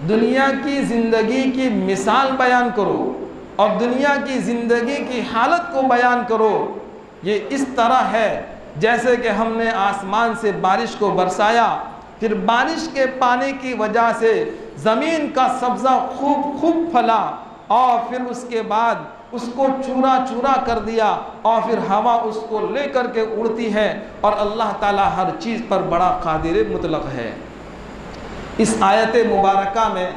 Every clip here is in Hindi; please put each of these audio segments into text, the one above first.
दुनिया की ज़िंदगी की मिसाल बयान करो और दुनिया की ज़िंदगी की हालत को बयान करो। ये इस तरह है जैसे कि हमने आसमान से बारिश को बरसाया, फिर बारिश के पानी की वजह से ज़मीन का सब्ज़ा खूब फला और फिर उसके बाद उसको चूरा चूरा कर दिया और फिर हवा उसको लेकर के उड़ती है और अल्लाह ताला हर चीज़ पर बड़ा कादिर मुतलक है। इस आयत मुबारका में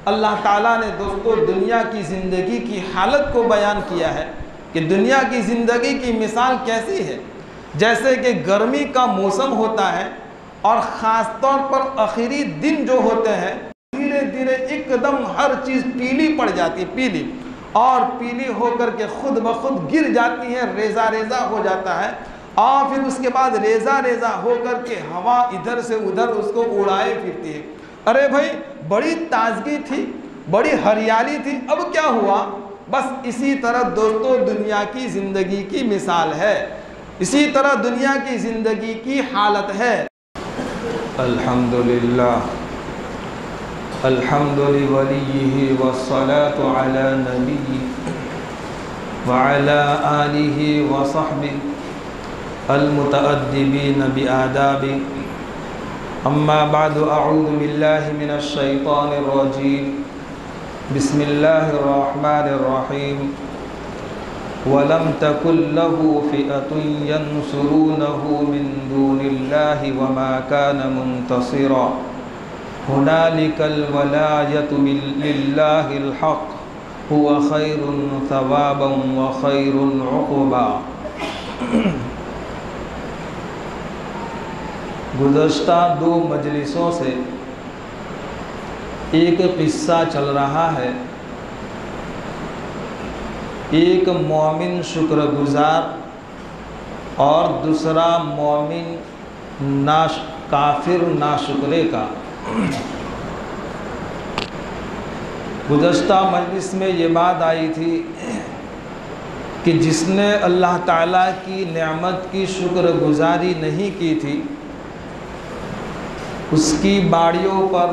अल्लाह ताला ने दोस्तों दुनिया की ज़िंदगी की हालत को बयान किया है कि दुनिया की ज़िंदगी की मिसाल कैसी है। जैसे कि गर्मी का मौसम होता है और ख़ास तौर पर आखिरी दिन जो होते हैं, धीरे धीरे एकदम हर चीज़ पीली पड़ जाती है, पीली और पीली होकर के खुद ब खुद गिर जाती है, रेज़ा रेज़ा हो जाता है और फिर उसके बाद रेज़ा रेज़ा होकर के हवा इधर से उधर उसको उड़ाए फिरती है। अरे भाई बड़ी ताजगी थी, बड़ी हरियाली थी, अब क्या हुआ? बस इसी तरह दोस्तों दुनिया की ज़िंदगी की मिसाल है, इसी तरह दुनिया की ज़िंदगी की हालत है। अल्हम्दुलिल्लाह अल्हम्दुलिल्लाहि वस्सलातु अला नबी व अला आलिहि व सहबिहि अल-मुतअद्दिबीन बिआदाबि। अम्मा बादु अऊज़ु बिल्लाहि मिनश शैतानिर रजीम। बिस्मिल्लाहिर रहमानिर रहीम। वलम तकुल लहु फ़िअतुन यंसुरूनहु मिन दूनिल्लाहि वमा कान मुंतसिरा। हुनालिकल वलायतु लिल्लाहिल हक़ हुवा खैरुन सवाबन व खैरुन उक़बा। गुज़श्ता 2 मजलिसों से एक किस्सा चल रहा है। एक मोमिन शुक्रगुजार और दूसरा मोमिन काफिर नाशुक्रे का। गुज़श्ता मजलिस में ये बात आई थी कि जिसने अल्लाह ताला की नेमत की शुक्रगुजारी नहीं की थी उसकी बाड़ियों पर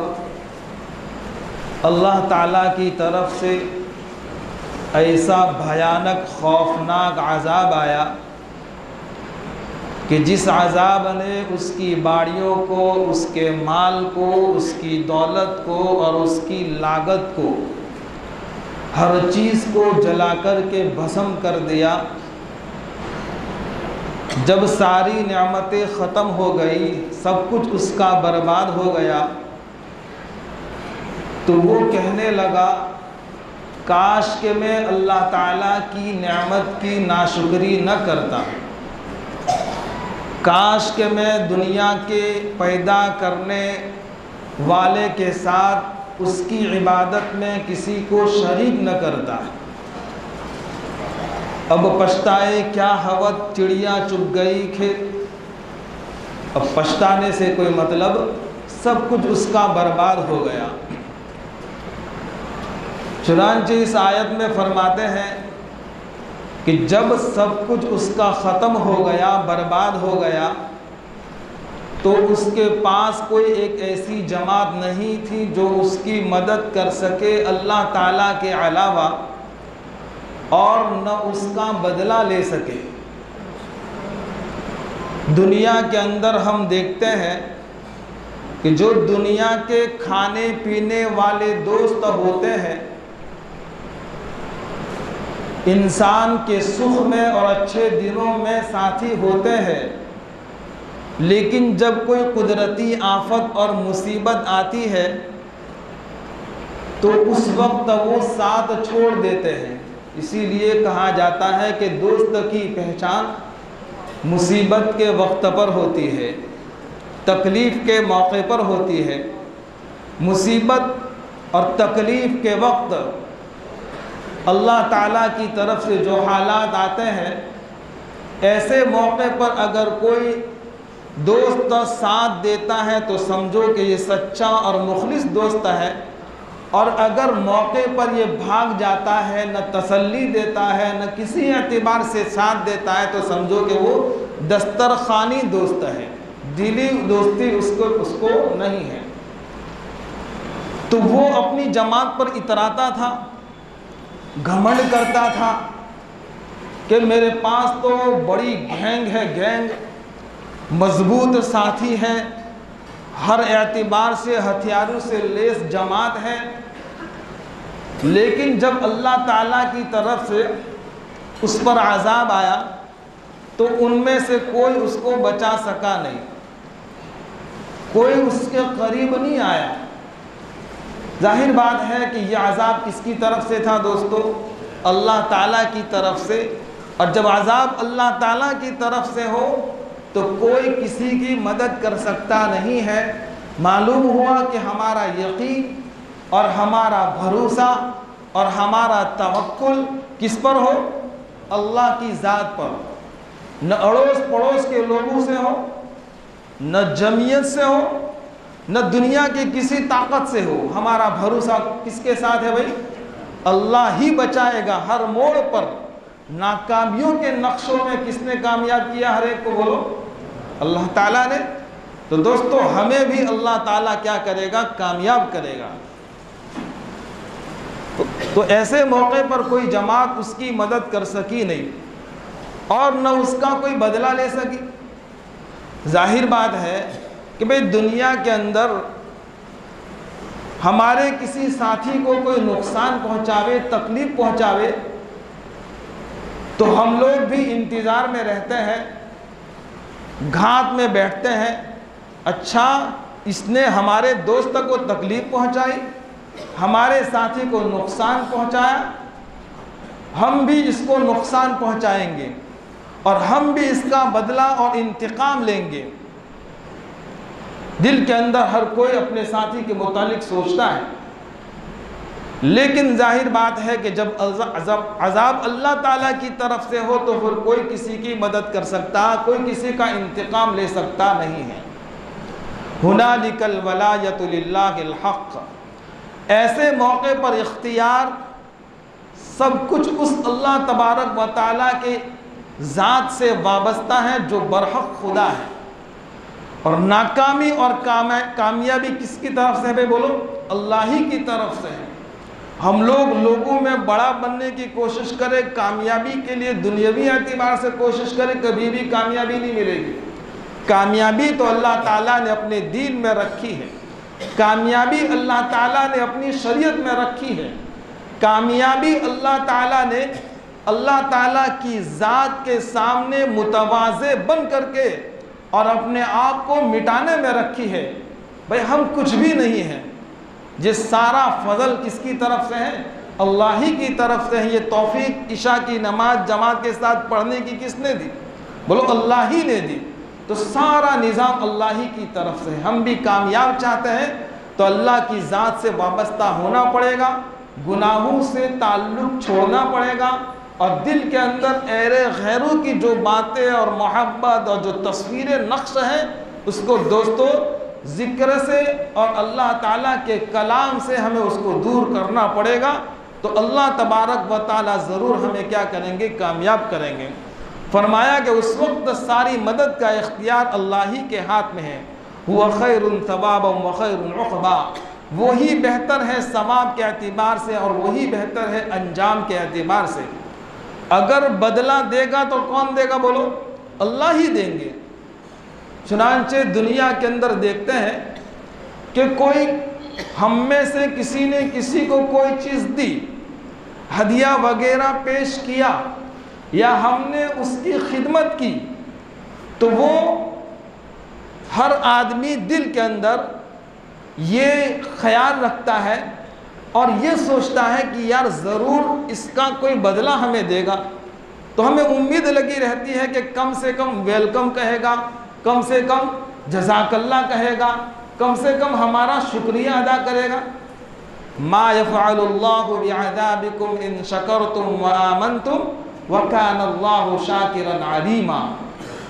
अल्लाह ताला की तरफ से ऐसा भयानक खौफनाक अज़ाब आया कि जिस अज़ाब ने उसकी बाड़ियों को, उसके माल को, उसकी दौलत को और उसकी लागत को, हर चीज़ को जला कर के भस्म कर दिया। जब सारी नेमतें ख़त्म हो गई, सब कुछ उसका बर्बाद हो गया, तो वो कहने लगा काश के मैं अल्लाह ताला की नेमत की नाशुक्री न करता, काश के मैं दुनिया के पैदा करने वाले के साथ उसकी इबादत में किसी को शरीक न करता। अब पछताए क्या हवत, चिड़िया चुग गई खेत। अब पछताने से कोई मतलब, सब कुछ उसका बर्बाद हो गया। चुनांचे इस आयत में फरमाते हैं कि जब सब कुछ उसका ख़त्म हो गया, बर्बाद हो गया, तो उसके पास कोई एक ऐसी जमात नहीं थी जो उसकी मदद कर सके अल्लाह ताला के अलावा और न उसका बदला ले सके। दुनिया के अंदर हम देखते हैं कि जो दुनिया के खाने पीने वाले दोस्त होते हैं, इंसान के सुख में और अच्छे दिनों में साथी होते हैं, लेकिन जब कोई कुदरती आफत और मुसीबत आती है तो उस वक्त वो साथ छोड़ देते हैं। इसीलिए कहा जाता है कि दोस्त की पहचान मुसीबत के वक्त पर होती है, तकलीफ़ के मौके पर होती है। मुसीबत और तकलीफ़ के वक्त अल्लाह ताला की तरफ से जो हालात आते हैं, ऐसे मौके पर अगर कोई दोस्त साथ देता है तो समझो कि ये सच्चा और मुखलिस दोस्त है, और अगर मौके पर ये भाग जाता है, न तसल्ली देता है, न किसी एतबार से साथ देता है, तो समझो कि वो दस्तरखानी दोस्त है, दिली दोस्ती उसको नहीं है। तो वो अपनी जमात पर इतराता था, घमंड करता था कि मेरे पास तो बड़ी गैंग है, गैंग मजबूत साथी है, हर एतबार से हथियारों से लेस जमात है। लेकिन जब अल्लाह ताला की तरफ से उस पर अज़ाब आया तो उनमें से कोई उसको बचा सका नहीं, कोई उसके करीब नहीं आया। जाहिर बात है कि यह अज़ाब किसकी तरफ से था दोस्तों? अल्लाह ताला की तरफ से। और जब अज़ाब अल्लाह ताला की तरफ से हो तो कोई किसी की मदद कर सकता नहीं है। मालूम हुआ कि हमारा यकीन और हमारा भरोसा और हमारा तवक्कुल किस पर हो? अल्लाह की ज़ात पर। न अड़ोस पड़ोस के लोगों से हो, न जमीयत से हो, न दुनिया की किसी ताकत से हो। हमारा भरोसा किसके साथ है भाई? अल्लाह ही बचाएगा हर मोड़ पर। नाकामियों के नक्शों में किसने कामयाब किया हर एक को? बोलो, अल्लाह ताला ने। तो दोस्तों हमें भी अल्लाह ताला क्या करेगा? कामयाब करेगा। तो ऐसे मौके पर कोई जमात उसकी मदद कर सकी नहीं और न उसका कोई बदला ले सकी। जाहिर बात है कि भाई दुनिया के अंदर हमारे किसी साथी को कोई नुकसान पहुंचावे, तकलीफ पहुंचावे, तो हम लोग भी इंतज़ार में रहते हैं, घात में बैठते हैं। अच्छा, इसने हमारे दोस्त को तकलीफ पहुंचाई, हमारे साथी को नुकसान पहुंचाया, हम भी इसको नुकसान पहुंचाएंगे और हम भी इसका बदला और इंतकाम लेंगे। दिल के अंदर हर कोई अपने साथी के मुतालिक सोचता है, लेकिन जाहिर बात है कि जब अज़ाब अल्लाह ताला की तरफ से हो तो फिर कोई किसी की मदद कर सकता, कोई किसी का इंतकाम ले सकता नहीं है। हुनालिकल वलायतु लिल्लाहिल हक़। ऐसे मौके पर इख्तियार सब कुछ उस अल्लाह तबारक व तआला के ज़ात से वाबस्ता है जो बरहक खुदा है। और नाकामी और कामयाबी किसकी तरफ से है? बोलो, अल्लाह ही की तरफ से है। हम लोग लोगों में बड़ा बनने की कोशिश करें, कामयाबी के लिए दुनियावी एतबार से कोशिश करें, कभी भी कामयाबी नहीं मिलेगी। कामयाबी तो अल्लाह ताला ने अपने दीन में रखी है, कामयाबी अल्लाह ताला ने अपनी शरीयत में रखी है, कामयाबी अल्लाह ताला ने अल्लाह ताला की ज़ात के सामने मुतवाज़े बन करके और अपने आप को मिटाने में रखी है। भाई हम कुछ भी नहीं हैं, ये सारा फजल किसकी तरफ से है? अल्लाह ही की तरफ से है। ये तौफीक इशा की नमाज जमात के साथ पढ़ने की किसने दी? बोलो, अल्लाह ही ने दी। तो सारा निज़ाम अल्लाह ही की तरफ से है। हम भी कामयाब चाहते हैं तो अल्लाह की ज़ात से वाबस्ता होना पड़ेगा, गुनाहों से ताल्लुक़ छोड़ना पड़ेगा और दिल के अंदर ऐरे गैरों की जो बातें और मोहब्बत और जो तस्वीरें नक्श हैं उसको दोस्तों ज़िक्र से और अल्लाह ताला के कलाम से हमें उसको दूर करना पड़ेगा। तो अल्लाह तबारक व तआला ज़रूर हमें क्या करेंगे? कामयाब करेंगे। फरमाया कि उस वक्त सारी मदद का इख्तियार अल्लाह ही के हाथ में है। हुवा खैरुन सवाबन व खैरुन उक़बा। वही बेहतर है सवाब के एतबार से और वही बेहतर है अंजाम के एतबार से। अगर बदला देगा तो कौन देगा? बोलो, अल्लाह ही देंगे। चुनांचे दुनिया के अंदर देखते हैं कि कोई हम में से किसी ने किसी को कोई चीज़ दी, हदिया वगैरह पेश किया या हमने उसकी खिदमत की, तो वो हर आदमी दिल के अंदर ये ख्याल रखता है और ये सोचता है कि यार ज़रूर इसका कोई बदला हमें देगा। तो हमें उम्मीद लगी रहती है कि कम से कम वेलकम कहेगा, कम से कम जज़ाकल्लाह कहेगा, कम से कम हमारा शुक्रिया अदा करेगा। मा यफ़अलुल्लाहु बिअज़ाबिकुम इन शकरतुम व आमनतुम व कानल्लाहु शाकिरन अलीमा।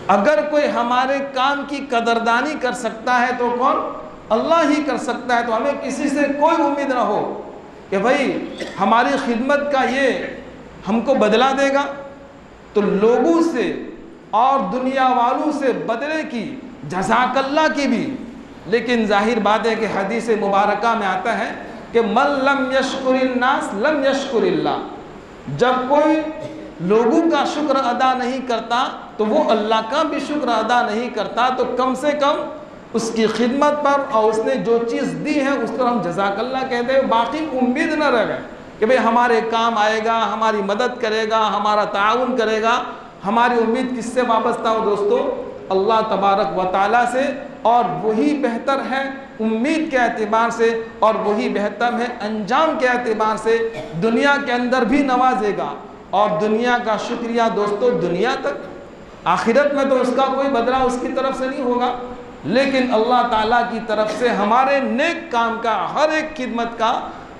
अगर कोई हमारे काम की कदरदानी कर सकता है तो कौन? अल्लाह ही कर सकता है। तो हमें किसी से कोई उम्मीद ना हो कि भाई हमारी खिदमत का ये हमको बदला देगा। तो लोगों से और दुनिया वालों से बदले की, जज़ाकल्लाह की भी। लेकिन जाहिर बात है कि हदीस मुबारका में आता है कि मन लम यशकुरिन्नास लम यशकुरिल्लाह। जब कोई लोगों का शुक्र अदा नहीं करता तो वो अल्लाह का भी शुक्र अदा नहीं करता। तो कम से कम उसकी खिदमत पर और उसने जो चीज़ दी है उस पर हम जज़ाकल्लाह कहते हैं। बाकी उम्मीद न रहे कि भाई हमारे काम आएगा, हमारी मदद करेगा, हमारा ताउन करेगा। हमारी उम्मीद किससे वाबस्ता हो दोस्तों? अल्लाह तबारक व तआला से। और वही बेहतर है उम्मीद के एतबार से, और वही बेहतर है अंजाम के एतबार से। दुनिया के अंदर भी नवाजेगा, और दुनिया का शुक्रिया दोस्तों दुनिया तक, आखिरत में तो उसका कोई बदला उसकी तरफ से नहीं होगा, लेकिन अल्लाह ताला की तरफ से हमारे नेक काम का, हर एक खिदमत का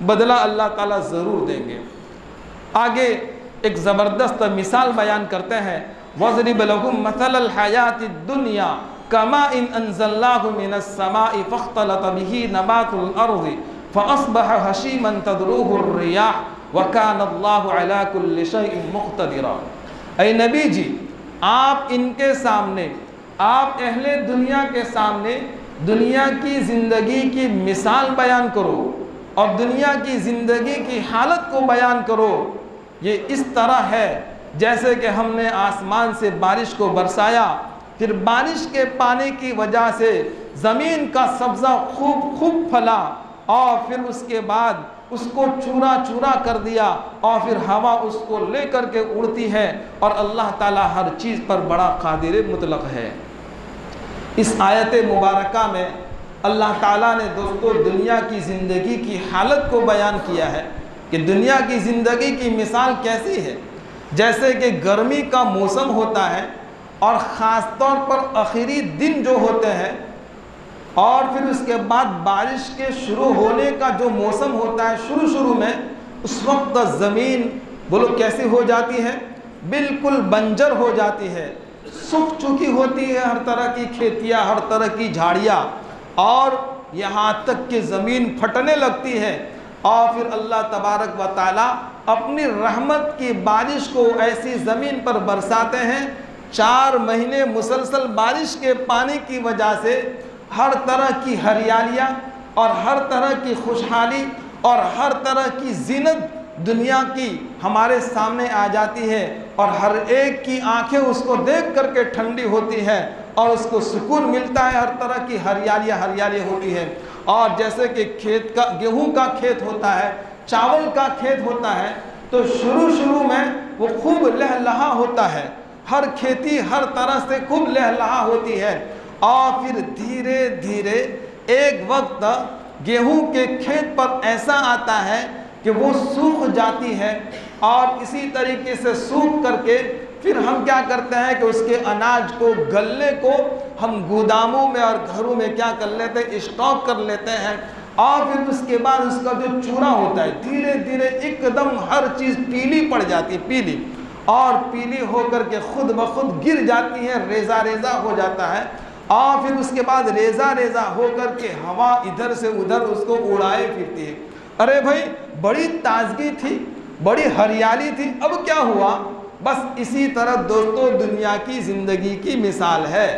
बदला अल्लाह ताला ज़रूर देंगे। आगे एक ज़बरदस्त मिसाल बयान करते हैं, वज़रिब लहुम मसलल हयातिद दुनिया कमा इन अंज़लनाहु मिनस समाई फ़ख्तलत बिही नबातुल अर्ज़ि फ़अस्बह हशीमन तदरूहुर रियाह व कान अल्लाहु अला कुल्लि शैइन मुक़तदिरा। ऐ नबी जी, आप इनके सामने, आप अहले दुनिया के सामने दुनिया की ज़िंदगी की मिसाल बयान करो और दुनिया की ज़िंदगी की हालत को बयान करो। ये इस तरह है जैसे कि हमने आसमान से बारिश को बरसाया, फिर बारिश के पानी की वजह से ज़मीन का सब्ज़ा खूब फला, और फिर उसके बाद उसको चूरा चूरा कर दिया, और फिर हवा उसको लेकर के उड़ती है। और अल्लाह ताला हर चीज़ पर बड़ा कादिर मुतलक है। इस आयत मुबारका में अल्लाह ताला ने दोस्तों दुनिया की ज़िंदगी की हालत को बयान किया है कि दुनिया की ज़िंदगी की मिसाल कैसी है। जैसे कि गर्मी का मौसम होता है, और ख़ास तौर पर आखिरी दिन जो होते हैं, और फिर उसके बाद बारिश के शुरू होने का जो मौसम होता है शुरू में, उस वक्त ज़मीन बोलो कैसी हो जाती है? बिल्कुल बंजर हो जाती है, सूख चुकी होती है हर तरह की खेतियाँ, हर तरह की झाड़ियाँ, और यहाँ तक कि ज़मीन फटने लगती है। और फिर अल्लाह तबारक व ताला अपनी रहमत की बारिश को ऐसी ज़मीन पर बरसाते हैं, 4 महीने मुसलसल बारिश के पानी की वजह से हर तरह की हरियालियाँ और हर तरह की खुशहाली और हर तरह की जीनत दुनिया की हमारे सामने आ जाती है, और हर एक की आंखें उसको देख करके ठंडी होती है और उसको सुकून मिलता है। हर तरह की हरियाली होती है। और जैसे कि खेत का, गेहूं का खेत होता है, चावल का खेत होता है, तो शुरू में वो खूब लहलहा होता है, हर खेती हर तरह से खूब लहलहा होती है। और फिर धीरे धीरे एक वक्त गेहूं के खेत पर ऐसा आता है कि वो सूख जाती है, और इसी तरीके से सूख करके फिर हम क्या करते हैं कि उसके अनाज को, गल्ले को हम गोदामों में और घरों में क्या कर लेते हैं, स्टॉक कर लेते हैं। और फिर उसके बाद उसका जो चूरा होता है, धीरे धीरे एकदम हर चीज़ पीली पड़ जाती है, पीली, और पीली होकर के खुद ब खुद गिर जाती है, रेजा रेजा हो जाता है। और फिर उसके बाद रेजा रेजा होकर के हवा इधर से उधर उसको उड़ाए फिरती है। अरे भाई, बड़ी ताजगी थी, बड़ी हरियाली थी, अब क्या हुआ? बस इसी तरह दोस्तों दुनिया की ज़िंदगी की मिसाल है।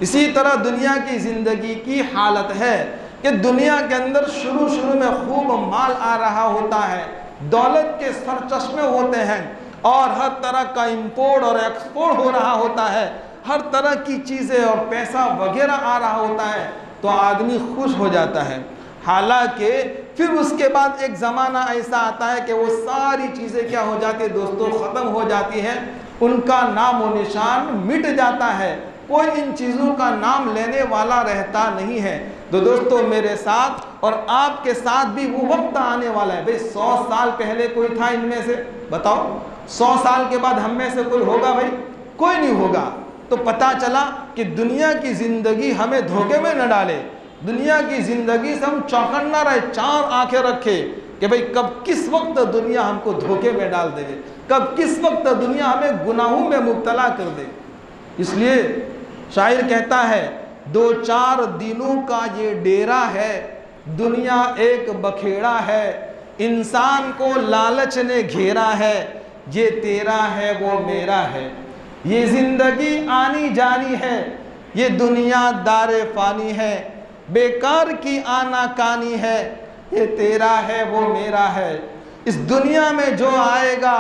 इसी तरह दुनिया की ज़िंदगी की हालत है कि दुनिया के अंदर शुरू में खूब माल आ रहा होता है, दौलत के सरचश्मे होते हैं, और हर तरह का इंपोर्ट और एक्सपोर्ट हो रहा होता है, हर तरह की चीज़ें और पैसा वगैरह आ रहा होता है, तो आदमी खुश हो जाता है। हालांकि फिर उसके बाद एक ज़माना ऐसा आता है कि वो सारी चीज़ें क्या हो जाती है दोस्तों, ख़त्म हो जाती हैं, उनका नाम व निशान मिट जाता है, कोई इन चीज़ों का नाम लेने वाला रहता नहीं है। तो दोस्तों मेरे साथ और आपके साथ भी वो वक्त आने वाला है। भाई 100 साल पहले कोई था इनमें से? बताओ, 100 साल के बाद हम में से कोई होगा? भाई कोई नहीं होगा। तो पता चला कि दुनिया की ज़िंदगी हमें धोखे में न डाले, दुनिया की ज़िंदगी से हम चौकन्ना रहे, 4 आंखें रखे कि भाई कब किस वक्त दुनिया हमको धोखे में डाल दे, कब किस वक्त दुनिया हमें गुनाहों में मुब्तला कर दे। इसलिए शायर कहता है, 2-4 दिनों का ये डेरा है, दुनिया एक बखेड़ा है, इंसान को लालच ने घेरा है, ये तेरा है वो मेरा है, ये ज़िंदगी आनी जानी है, ये दुनिया दारे फ़ानी है, बेकार की आना कानी है, ये तेरा है वो मेरा है। इस दुनिया में जो आएगा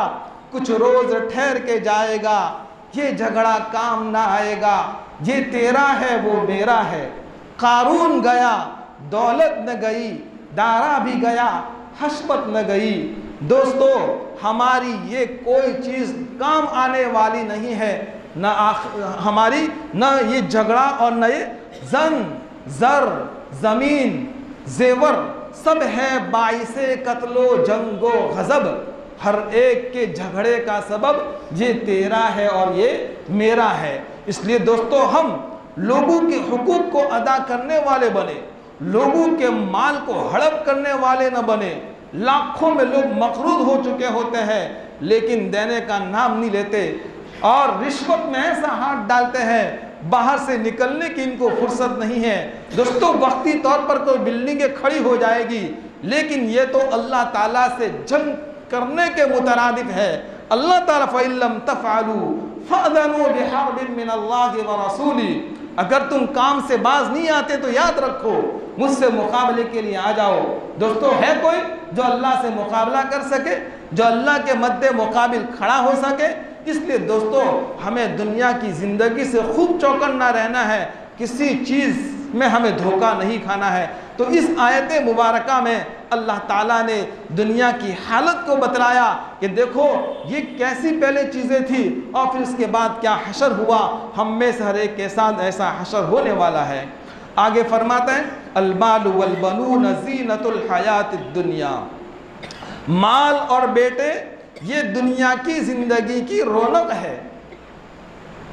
कुछ रोज ठहर के जाएगा, ये झगड़ा काम ना आएगा। ये तेरा है वो मेरा है। कारून गया दौलत न गई, दारा भी गया हशमत न गई। दोस्तों, हमारी ये कोई चीज़ काम आने वाली नहीं है, न हमारी न ये झगड़ा और न ये जंग, जर, ज़मीन, जेवर सब है बाइसे कत्लो जंगो गज़ब। हर एक के झगड़े का सबब ये तेरा है और ये मेरा है। इसलिए दोस्तों, हम लोगों के हुकूक को अदा करने वाले बने, लोगों के माल को हड़प करने वाले न बने। लाखों में लोग मकरूज हो चुके होते हैं लेकिन देने का नाम नहीं लेते और रिश्वत में ऐसा हाथ डालते हैं, बाहर से निकलने की इनको फुर्सत नहीं है। दोस्तों, वक्ती तौर पर कोई बिल्डिंगें खड़ी हो जाएगी लेकिन ये तो अल्लाह ताला से जंग करने के मुतरादिफ है। अल्लाह ताला फ़इल्लम तफ़अलू फ़अज़नु बिहर्बिन मिनल्लाहि व रसूली। अगर तुम काम से बाज नहीं आते तो याद रखो, मुझसे मुकाबले के लिए आ जाओ। दोस्तों, है कोई जो अल्लाह से मुकाबला कर सके, जो अल्लाह के मद्दे मुकाबिल खड़ा हो सके? इसलिए दोस्तों, हमें दुनिया की ज़िंदगी से खूब चौकन्ना रहना है, किसी चीज़ में हमें धोखा नहीं खाना है। तो इस आयत मुबारका में अल्लाह ताला ने दुनिया की हालत को बतलाया कि देखो ये कैसी पहले चीज़ें थी और फिर उसके बाद क्या हशर हुआ। हम में से हर एक के साथ ऐसा हशर होने वाला है। आगे फरमाते हैं, अल-मालु वल बनून ज़ीनतुल हयातिद दुनिया। माल और बेटे ये दुनिया की ज़िंदगी की रौनक है।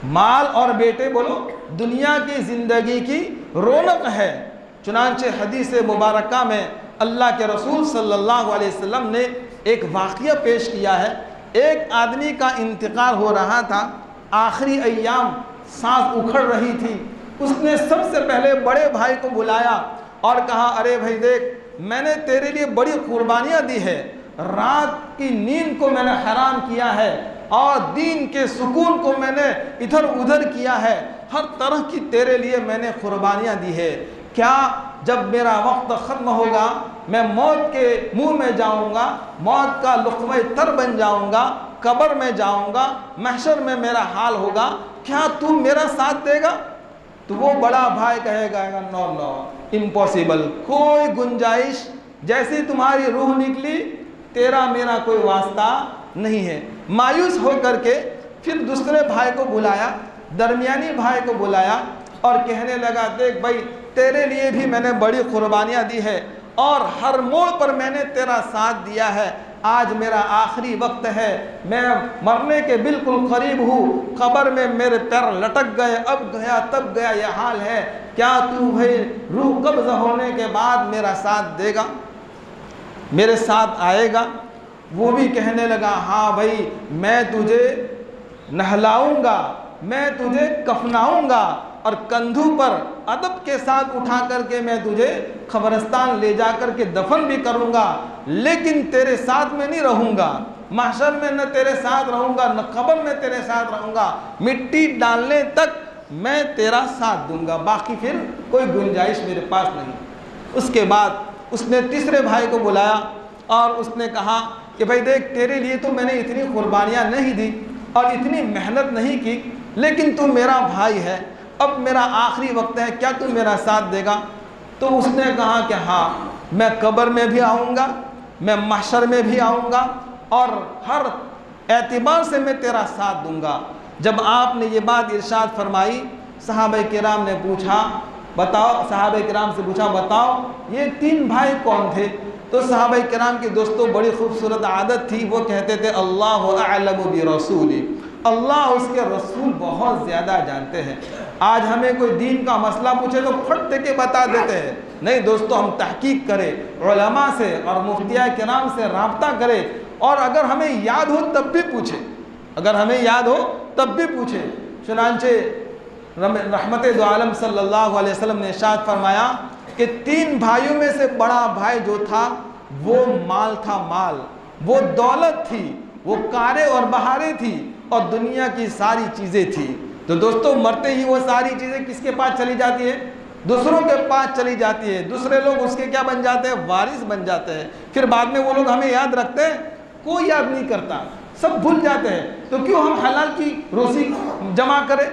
माल और बेटे बोलो दुनिया की ज़िंदगी की रौनक है। चुनांचे हदीस मुबारका में अल्लाह के रसूल सल्लल्लाहु अलैहि वसल्लम ने एक वाक़या पेश किया है। एक आदमी का इंतकाल हो रहा था, आखिरी अय्याम, सांस उखड़ रही थी। उसने सबसे पहले बड़े भाई को बुलाया और कहा, अरे भाई देख, मैंने तेरे लिए बड़ी कुर्बानियाँ दी है, रात की नींद को मैंने हराम किया है और दीन के सुकून को मैंने इधर उधर किया है, हर तरह की तेरे लिए मैंने कुर्बानियाँ दी है। क्या जब मेरा वक्त ख़त्म होगा मैं मौत के मुंह में जाऊंगा, मौत का लुक़्मा तर बन जाऊंगा, कब्र में जाऊंगा, महशर में मेरा हाल होगा, क्या तू मेरा साथ देगा? तो वो बड़ा भाई कहेगा, नो नो, इम्पॉसिबल, कोई गुंजाइश, जैसी तुम्हारी रूह निकली तेरा मेरा कोई वास्ता नहीं है। मायूस हो करके फिर दूसरे भाई को बुलाया, दरमियानी भाई को बुलाया और कहने लगा, देख भाई, तेरे लिए भी मैंने बड़ी कुर्बानियाँ दी है और हर मोड़ पर मैंने तेरा साथ दिया है। आज मेरा आखिरी वक्त है, मैं मरने के बिल्कुल करीब हूँ, कब्र में मेरे पैर लटक गए, अब गया तब गया ये हाल है। क्या तू भाई रूह कब्ज़ होने के बाद मेरा साथ देगा, मेरे साथ आएगा? वो भी कहने लगा, हाँ भाई, मैं तुझे नहलाऊंगा, मैं तुझे कफनाऊंगा और कंधों पर अदब के साथ उठा करके मैं तुझे कब्रिस्तान ले जा कर के दफन भी करूंगा, लेकिन तेरे साथ में नहीं रहूंगा। महशर में न तेरे साथ रहूंगा, न कब्र में तेरे साथ रहूंगा, मिट्टी डालने तक मैं तेरा साथ दूंगा, बाकी फिर कोई गुंजाइश मेरे पास नहीं। उसके बाद उसने तीसरे भाई को बुलाया और उसने कहा कि भाई देख, तेरे लिए तो मैंने इतनी कुर्बानियाँ नहीं दी और इतनी मेहनत नहीं की, लेकिन तू मेरा भाई है, अब मेरा आखिरी वक्त है, क्या तू मेरा साथ देगा? तो उसने कहा कि हाँ, मैं कब्र में भी आऊँगा, मैं महशर में भी आऊँगा और हर एतबार से मैं तेरा साथ दूंगा। जब आपने ये बात इरशाद फरमाई, सहाबा किराम ने पूछा, बताओ, सहाबा किराम से पूछा, बताओ ये तीन भाई कौन थे? तो सहाबा किराम के दोस्तों बड़ी खूबसूरत आदत थी, वो कहते थे, अल्लाहु अअलमु बिरसूली, अल्लाह उसके रसूल बहुत ज़्यादा जानते हैं। आज हमें कोई दीन का मसला पूछे तो फट दे के बता देते हैं। नहीं दोस्तों, हम तहकीक करें, उलमा से और मुफ्तिया किराम से राब्ता करें और अगर हमें याद हो तब भी पूछे, अगर हमें याद हो तब भी पूछे। चुनांचे रहमत दो आलम सल्लल्लाहु अलैहि वसल्लम ने इरशाद फरमाया कि तीन भाइयों में से बड़ा भाई जो था वो माल था, माल, वो दौलत थी, वो कारें और बहारें थी और दुनिया की सारी चीज़ें थी। तो दोस्तों, मरते ही वो सारी चीज़ें किसके पास चली जाती है? दूसरों के पास चली जाती है, दूसरे लोग उसके क्या बन जाते हैं, वारिस बन जाते हैं। फिर बाद में वो लोग हमें याद रखते हैं, कोई याद नहीं करता, सब भूल जाते हैं। तो क्यों हम हलाल की रोज़ी जमा करें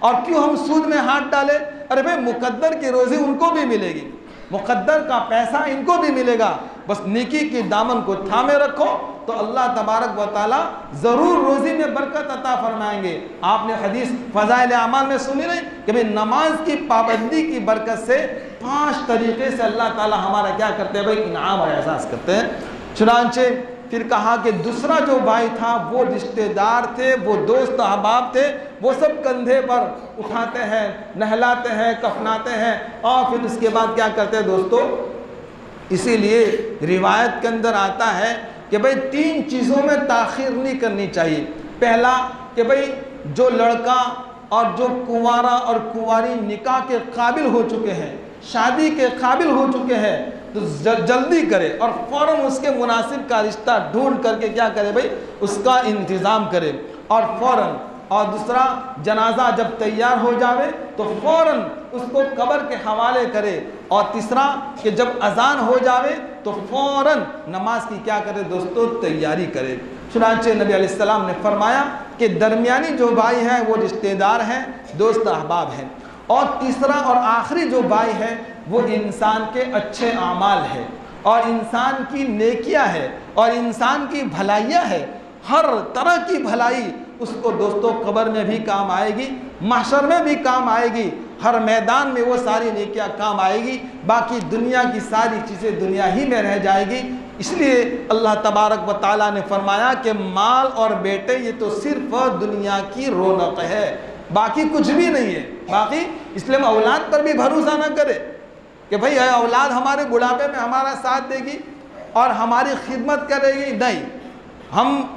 और क्यों हम सूद में हाथ डालें? अरे भाई मुकद्दर की रोज़ी उनको भी मिलेगी, मुकद्दर का पैसा इनको भी मिलेगा, बस नेकी के दामन को थामे रखो तो अल्लाह तबारक व तआला ज़रूर रोज़ी में बरकत अता फरमाएंगे। आपने हदीस फ़ज़ाइल अमाल में सुनी नहीं कि भाई नमाज की पाबंदी की बरकत से 5 तरीक़े से अल्लाह ताला हमारा क्या करते हैं भाई, इनाम और एहसास करते हैं। चुनांचे फिर कहा कि दूसरा जो भाई था वो रिश्तेदार थे, वो दोस्त अहबाब थे, वो सब कंधे पर उठाते हैं, नहलाते हैं, कफनाते हैं और फिर उसके बाद क्या करते हैं दोस्तों। इसीलिए रिवायत के अंदर आता है कि भाई 3 चीज़ों में ताख़ीर नहीं करनी चाहिए। पहला कि भाई जो लड़का और जो कुंवारा और कुंवारी निकाह के काबिल हो चुके हैं, शादी के काबिल हो चुके हैं, तो जल्दी करे और फ़ौरन उसके मुनासिब का रिश्ता ढूंढ करके क्या करे भाई, उसका इंतज़ाम करे और फ़ौरन। और दूसरा, जनाजा जब तैयार हो जावे तो फ़ौरन उसको कब्र के हवाले करे। और तीसरा कि जब अजान हो जावे तो फ़ौरन नमाज की क्या करे दोस्तों, तैयारी करे। चुनांचे नबी अलैहिस्सलाम ने फरमाया कि दरमियानी जो भाई हैं वो रिश्तेदार हैं, दोस्त अहबाब हैं, और तीसरा और आखिरी जो भाई है वो इंसान के अच्छे आमाल है और इंसान की नेकियां है और इंसान की भलाइयां है। हर तरह की भलाई उसको दोस्तों कब्र में भी काम आएगी, महशर में भी काम आएगी, हर मैदान में वो सारी नेकियां काम आएगी। बाकी दुनिया की सारी चीज़ें दुनिया ही में रह जाएगी। इसलिए अल्लाह तबारक व तआला ने फरमाया कि माल और बेटे ये तो सिर्फ दुनिया की रौनक है, बाकी कुछ भी नहीं है। बाकी इसलिए हम औलाद पर भी भरोसा ना करें कि भाई औलाद हमारे बुढ़ापे में हमारा साथ देगी और हमारी खिदमत करेगी, नहीं।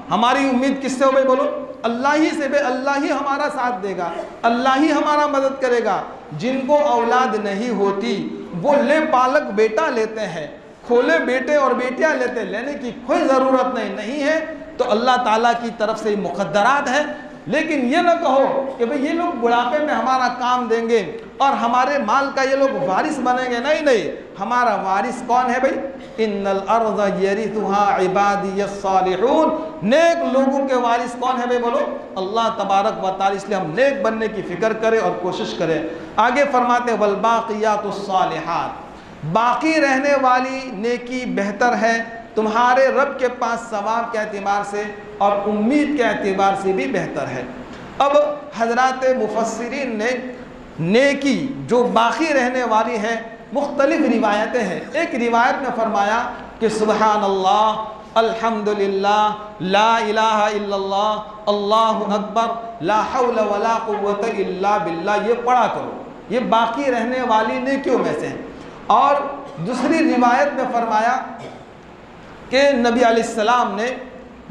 हमारी उम्मीद किससे हो भाई, बोलो, अल्लाह ही से। भाई अल्लाह ही हमारा साथ देगा, अल्लाह ही हमारा मदद करेगा। जिनको औलाद नहीं होती वो ले पालक बेटा लेते हैं, खोले बेटे और बेटियां लेते, लेने की कोई ज़रूरत नहीं है। तो अल्लाह ताला की तरफ से मुक़द्दरात है। लेकिन ये ना कहो कि भाई ये लोग बुढ़ापे में हमारा काम देंगे और हमारे माल का ये लोग वारिस बनेंगे, नहीं। हमारा वारिस कौन है भाई, इन्नल अर्ज़ यरिथुहा इबादियस सालिहून। नेक लोगों के वारिस कौन है भाई, बोलो, अल्लाह तबारक व तआला। इसलिए हम नेक बनने की फ़िक्र करें और कोशिश करें। आगे फरमाते वल बाक़ियातुस सालिहात, बाकी रहने वाली नेकी बेहतर है तुम्हारे रब के पास सवाब के एतबार से और उम्मीद के एतबार से भी बेहतर है। अब हज़रात मुफस्सिरीन ने नेकी जो बाकी रहने वाली है मुख्तलिफ रिवायतें हैं। एक रिवायत में फरमाया कि सुबहानल्लाह, अल्हम्दुलिल्लाह, ला इलाहा इल्लल्लाह, अल्लाहु अकबर, ला हौला वला कुव्वता इल्ला बिल्लाह, ये पढ़ा करो, ये बाकी रहने वाली नेकियों में से हैं। और दूसरी रिवायत में फरमाया कि नबी अलैहिस्सलाम ने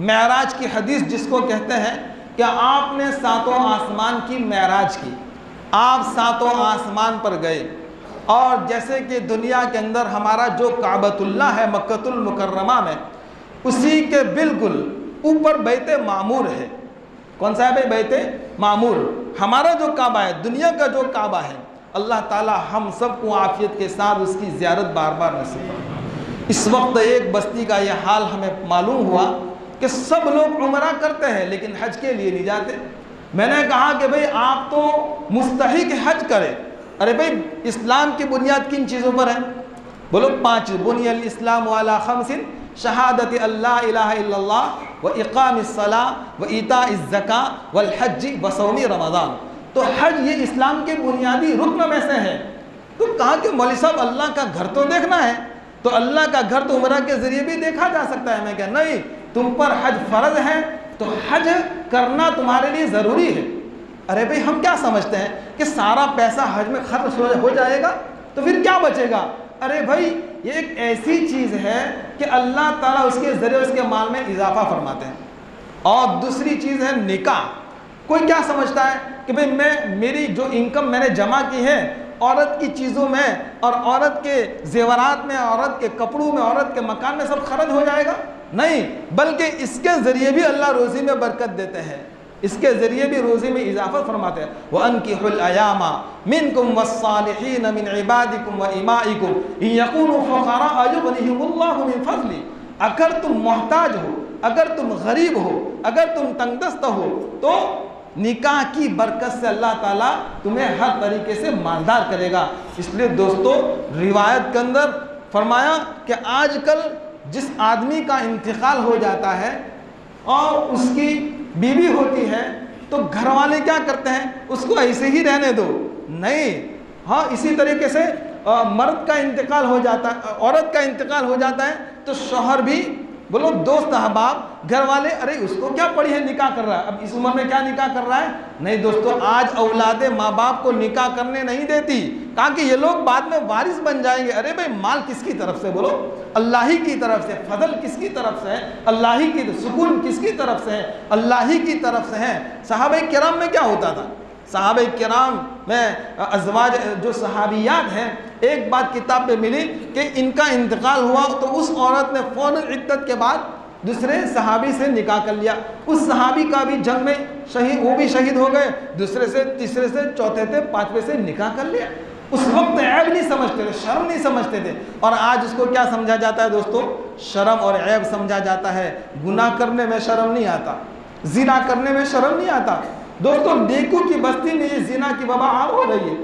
मेराज की हदीस जिसको कहते हैं कि आपने 7वें आसमान की मेराज की, आप 7वें आसमान पर गए और जैसे कि दुनिया के अंदर हमारा जो काबतुल्लाह है मक्कतुल मुकर्रमा में, उसी के बिल्कुल ऊपर बैते मामूर है। कौन सा है भाई, बैते मामूर, हमारा जो काबा है, दुनिया का जो काबा है। अल्लाह ताला हम सबको आफियत के साथ उसकी ज़ियारत बार बार नसीब फरमाए। इस वक्त एक बस्ती का यह हाल हमें मालूम हुआ कि सब लोग उम्रा करते हैं लेकिन हज के लिए नहीं जाते। मैंने कहा कि भाई आप तो मुस्तहिक हज करें। अरे भाई इस्लाम की बुनियाद किन चीज़ों पर है, बोलो, 5। बुनियल इस्लाम वाला खमसिन, शहादत अल्लाह इलाहा इल्लल्लाह व इक़ामिस सलाह व ईताइज़ ज़का वल हज्ज व सौमी रमज़ान। तो हज ये इस्लाम के बुनियादी रुकन में से है। तो कहा कि मौलवी साहब अल्लाह का घर तो देखना है, तो अल्लाह का घर तो उम्रा के ज़रिए भी देखा जा सकता है। मैं क्या, नहीं, तुम पर हज फ़र्ज है तो हज करना तुम्हारे लिए ज़रूरी है। अरे भाई हम क्या समझते हैं कि सारा पैसा हज में खर्च हो जाएगा तो फिर क्या बचेगा। अरे भाई ये एक ऐसी चीज़ है कि अल्लाह ताला उसके ज़रिए उसके माल में इजाफा फरमाते हैं। और दूसरी चीज़ है निकाह। कोई क्या समझता है कि भाई मेरी जो इनकम मैंने जमा की है औरत की चीज़ों में और औरत के जेवरात में, औरत के कपड़ों में, औरत के मकान में सब खर्च हो जाएगा। नहीं, बल्कि इसके ज़रिए भी अल्लाह रोज़ी में बरकत देते हैं। इसके ज़रिए भी रोज़ी में इजाफा फरमाते हैं। व अनकिहुल अयामा मिनकुम वस्सालिहीन मिन इबादिकुम व इमाइकुम इन यकूनु फुक़रा युग़निहिमुल्लाहु मिन फ़ज़ली। अगर तुम मोहताज हो, अगर तुम गरीब हो, अगर तुम तंगदस्त हो, तो निकाह की बरकत से अल्लाह ताला तुम्हें हर तरीके से मालदार करेगा। इसलिए दोस्तों, रिवायत के अंदर फरमाया कि आजकल जिस आदमी का इंतकाल हो जाता है और उसकी बीवी होती है, तो घर वाले क्या करते हैं, उसको ऐसे ही रहने दो, नहीं, हाँ, इसी तरीके से मर्द का इंतकाल हो जाता है, औरत का इंतकाल हो जाता है, तो शौहर भी, बोलो दोस्त अहबाब, घर वाले, अरे उसको क्या पड़ी है, निकाह कर रहा है, अब इस उम्र में क्या निकाह कर रहा है। नहीं दोस्तों, आज औलादे माँ बाप को निकाह करने नहीं देती, कहा कि ये लोग बाद में वारिस बन जाएंगे। अरे भाई, माल किसकी तरफ से, बोलो अल्लाह ही की तरफ से, फजल किसकी तरफ से है, अल्लाह ही की, सुकून किसकी तरफ से है, अल्लाह ही की तरफ से है। सहाबे किराम में क्या होता था, सहाबे किराम में अज़वाज जो सहाबियात हैं, एक बात किताब में मिली कि इनका इंतकाल हुआ तो उस औरत ने फ़ौरन इद्दत के बाद दूसरे सहाबी से निकाह कर लिया। उस सहाबी का भी जंग में शहीद, वो भी शहीद हो गए, दूसरे से, तीसरे से, चौथे से, पांचवें से निकाह कर लिया। उस वक्त ऐब नहीं समझते थे, शर्म नहीं समझते थे, और आज उसको क्या समझा जाता है दोस्तों, शर्म और ऐब समझा जाता है। गुनाह करने में शर्म नहीं आता, जिना करने में शर्म नहीं आता। दोस्तों, नेकू की बस्ती में ये जिना की वबा आम हो रही है,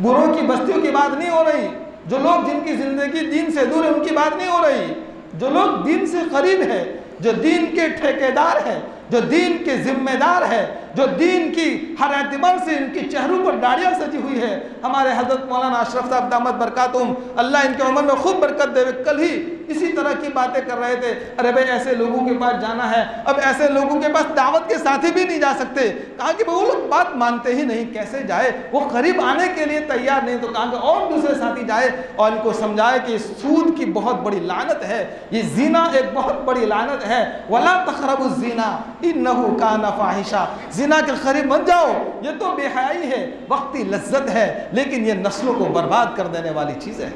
बुरों की बस्तियों की बात नहीं हो रही। जो लोग जिनकी ज़िंदगी दीन से दूर है उनकी बात नहीं हो रही। जो लोग दीन से करीब है, जो दीन के ठेकेदार है, जो दीन के जिम्मेदार है, जो दीन की हर एतबार से इनके चेहरों पर दाढ़ियाँ सजी हुई है। हमारे हज़रत मौलाना अशरफ साहब दामद बरकातुहुम, अल्लाह इनके उम्र में खूब बरकत देवे, कल ही इसी तरह की बातें कर रहे थे। अरे भाई, ऐसे लोगों के पास जाना है, अब ऐसे लोगों के पास दावत के साथी भी नहीं जा सकते। कहा कि वो लोग बात मानते ही नहीं, कैसे जाए, वो करीब आने के लिए तैयार नहीं, तो कहा कि और दूसरे साथी जाए और इनको समझाए कि सूद की बहुत बड़ी लानत है, ये जीना एक बहुत बड़ी लानत है। वला तक़रबुज़ ज़िना इन्नहु काना फ़ाहिशा, जिना के करीब मत जाओ, ये तो बेहयाई है, वक्ती लज्जत है, लेकिन ये नस्लों को बर्बाद कर देने वाली चीज़ है।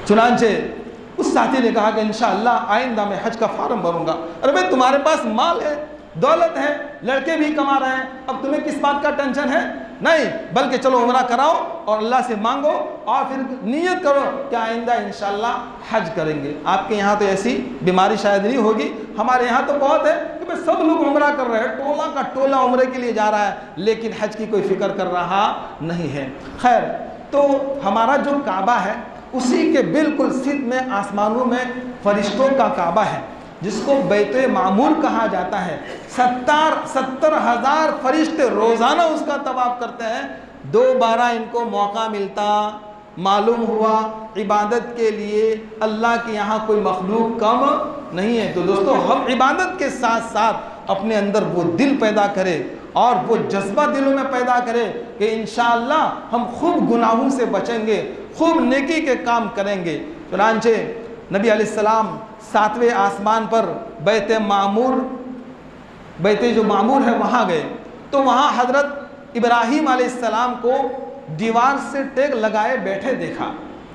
चुनांचे उस साथी ने कहा कि इंशाअल्लाह आइंदा मैं हज का फार्म भरूंगा। अरे भाई, तुम्हारे पास माल है, दौलत है, लड़के भी कमा रहे हैं, अब तुम्हें किस बात का टेंशन है? नहीं, बल्कि चलो उम्रा कराओ और अल्लाह से मांगो और फिर नियत करो कि आइंदा इंशाअल्लाह हज करेंगे। आपके यहाँ तो ऐसी बीमारी शायद नहीं होगी, हमारे यहाँ तो बहुत है कि भाई सब लोग उम्रा कर रहे हैं, टोला का टोला उम्रे के लिए जा रहा है, लेकिन हज की कोई फिक्र कर रहा नहीं है। खैर, तो हमारा जो काबा है उसी के बिल्कुल सिद्ध में आसमानों में फरिश्तों का काबा है, जिसको बैते मामूर कहा जाता है। 70,000 फरिश्ते रोज़ाना उसका तवाफ करते हैं। दोबारा इनको मौका मिलता, मालूम हुआ इबादत के लिए अल्लाह के यहाँ कोई मखलूक कम नहीं है। तो दोस्तों, हम इबादत के साथ साथ अपने अंदर वो दिल पैदा करें और वो जज्बा दिलों में पैदा करें कि इंशाअल्लाह हम खूब गुनाहों से बचेंगे, खूब नेकी के काम करेंगे। चुनांचे नबी अलैहिस्सलाम 7वें आसमान पर बैते जो मामूर है वहाँ गए, तो वहाँ हज़रत इब्राहीम अलैहिस्सलाम को दीवार से टेक लगाए बैठे देखा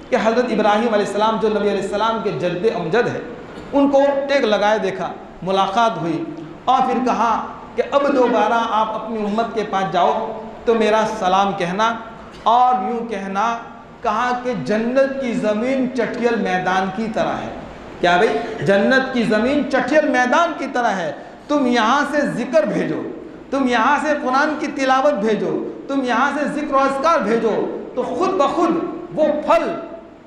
कि हज़रत इब्राहीम अलैहिस्सलाम जो नबी अलैहिस्सलाम के जद्द अमजद है, उनको टेक लगाए देखा, मुलाकात हुई और फिर कहा कि अब दोबारा आप अपनी उम्मत के पास जाओ तो मेरा सलाम कहना और यूँ कहना। कहा कि जन्नत की ज़मीन चटियल मैदान की तरह है। क्या भाई? जन्नत की ज़मीन चटियल मैदान की तरह है। तुम यहाँ से ज़िक्र भेजो, तुम यहाँ से कुरान की तिलावत भेजो, तुम यहाँ से ज़िक्र और अज़कार भेजो, तो खुद ब खुद वो फल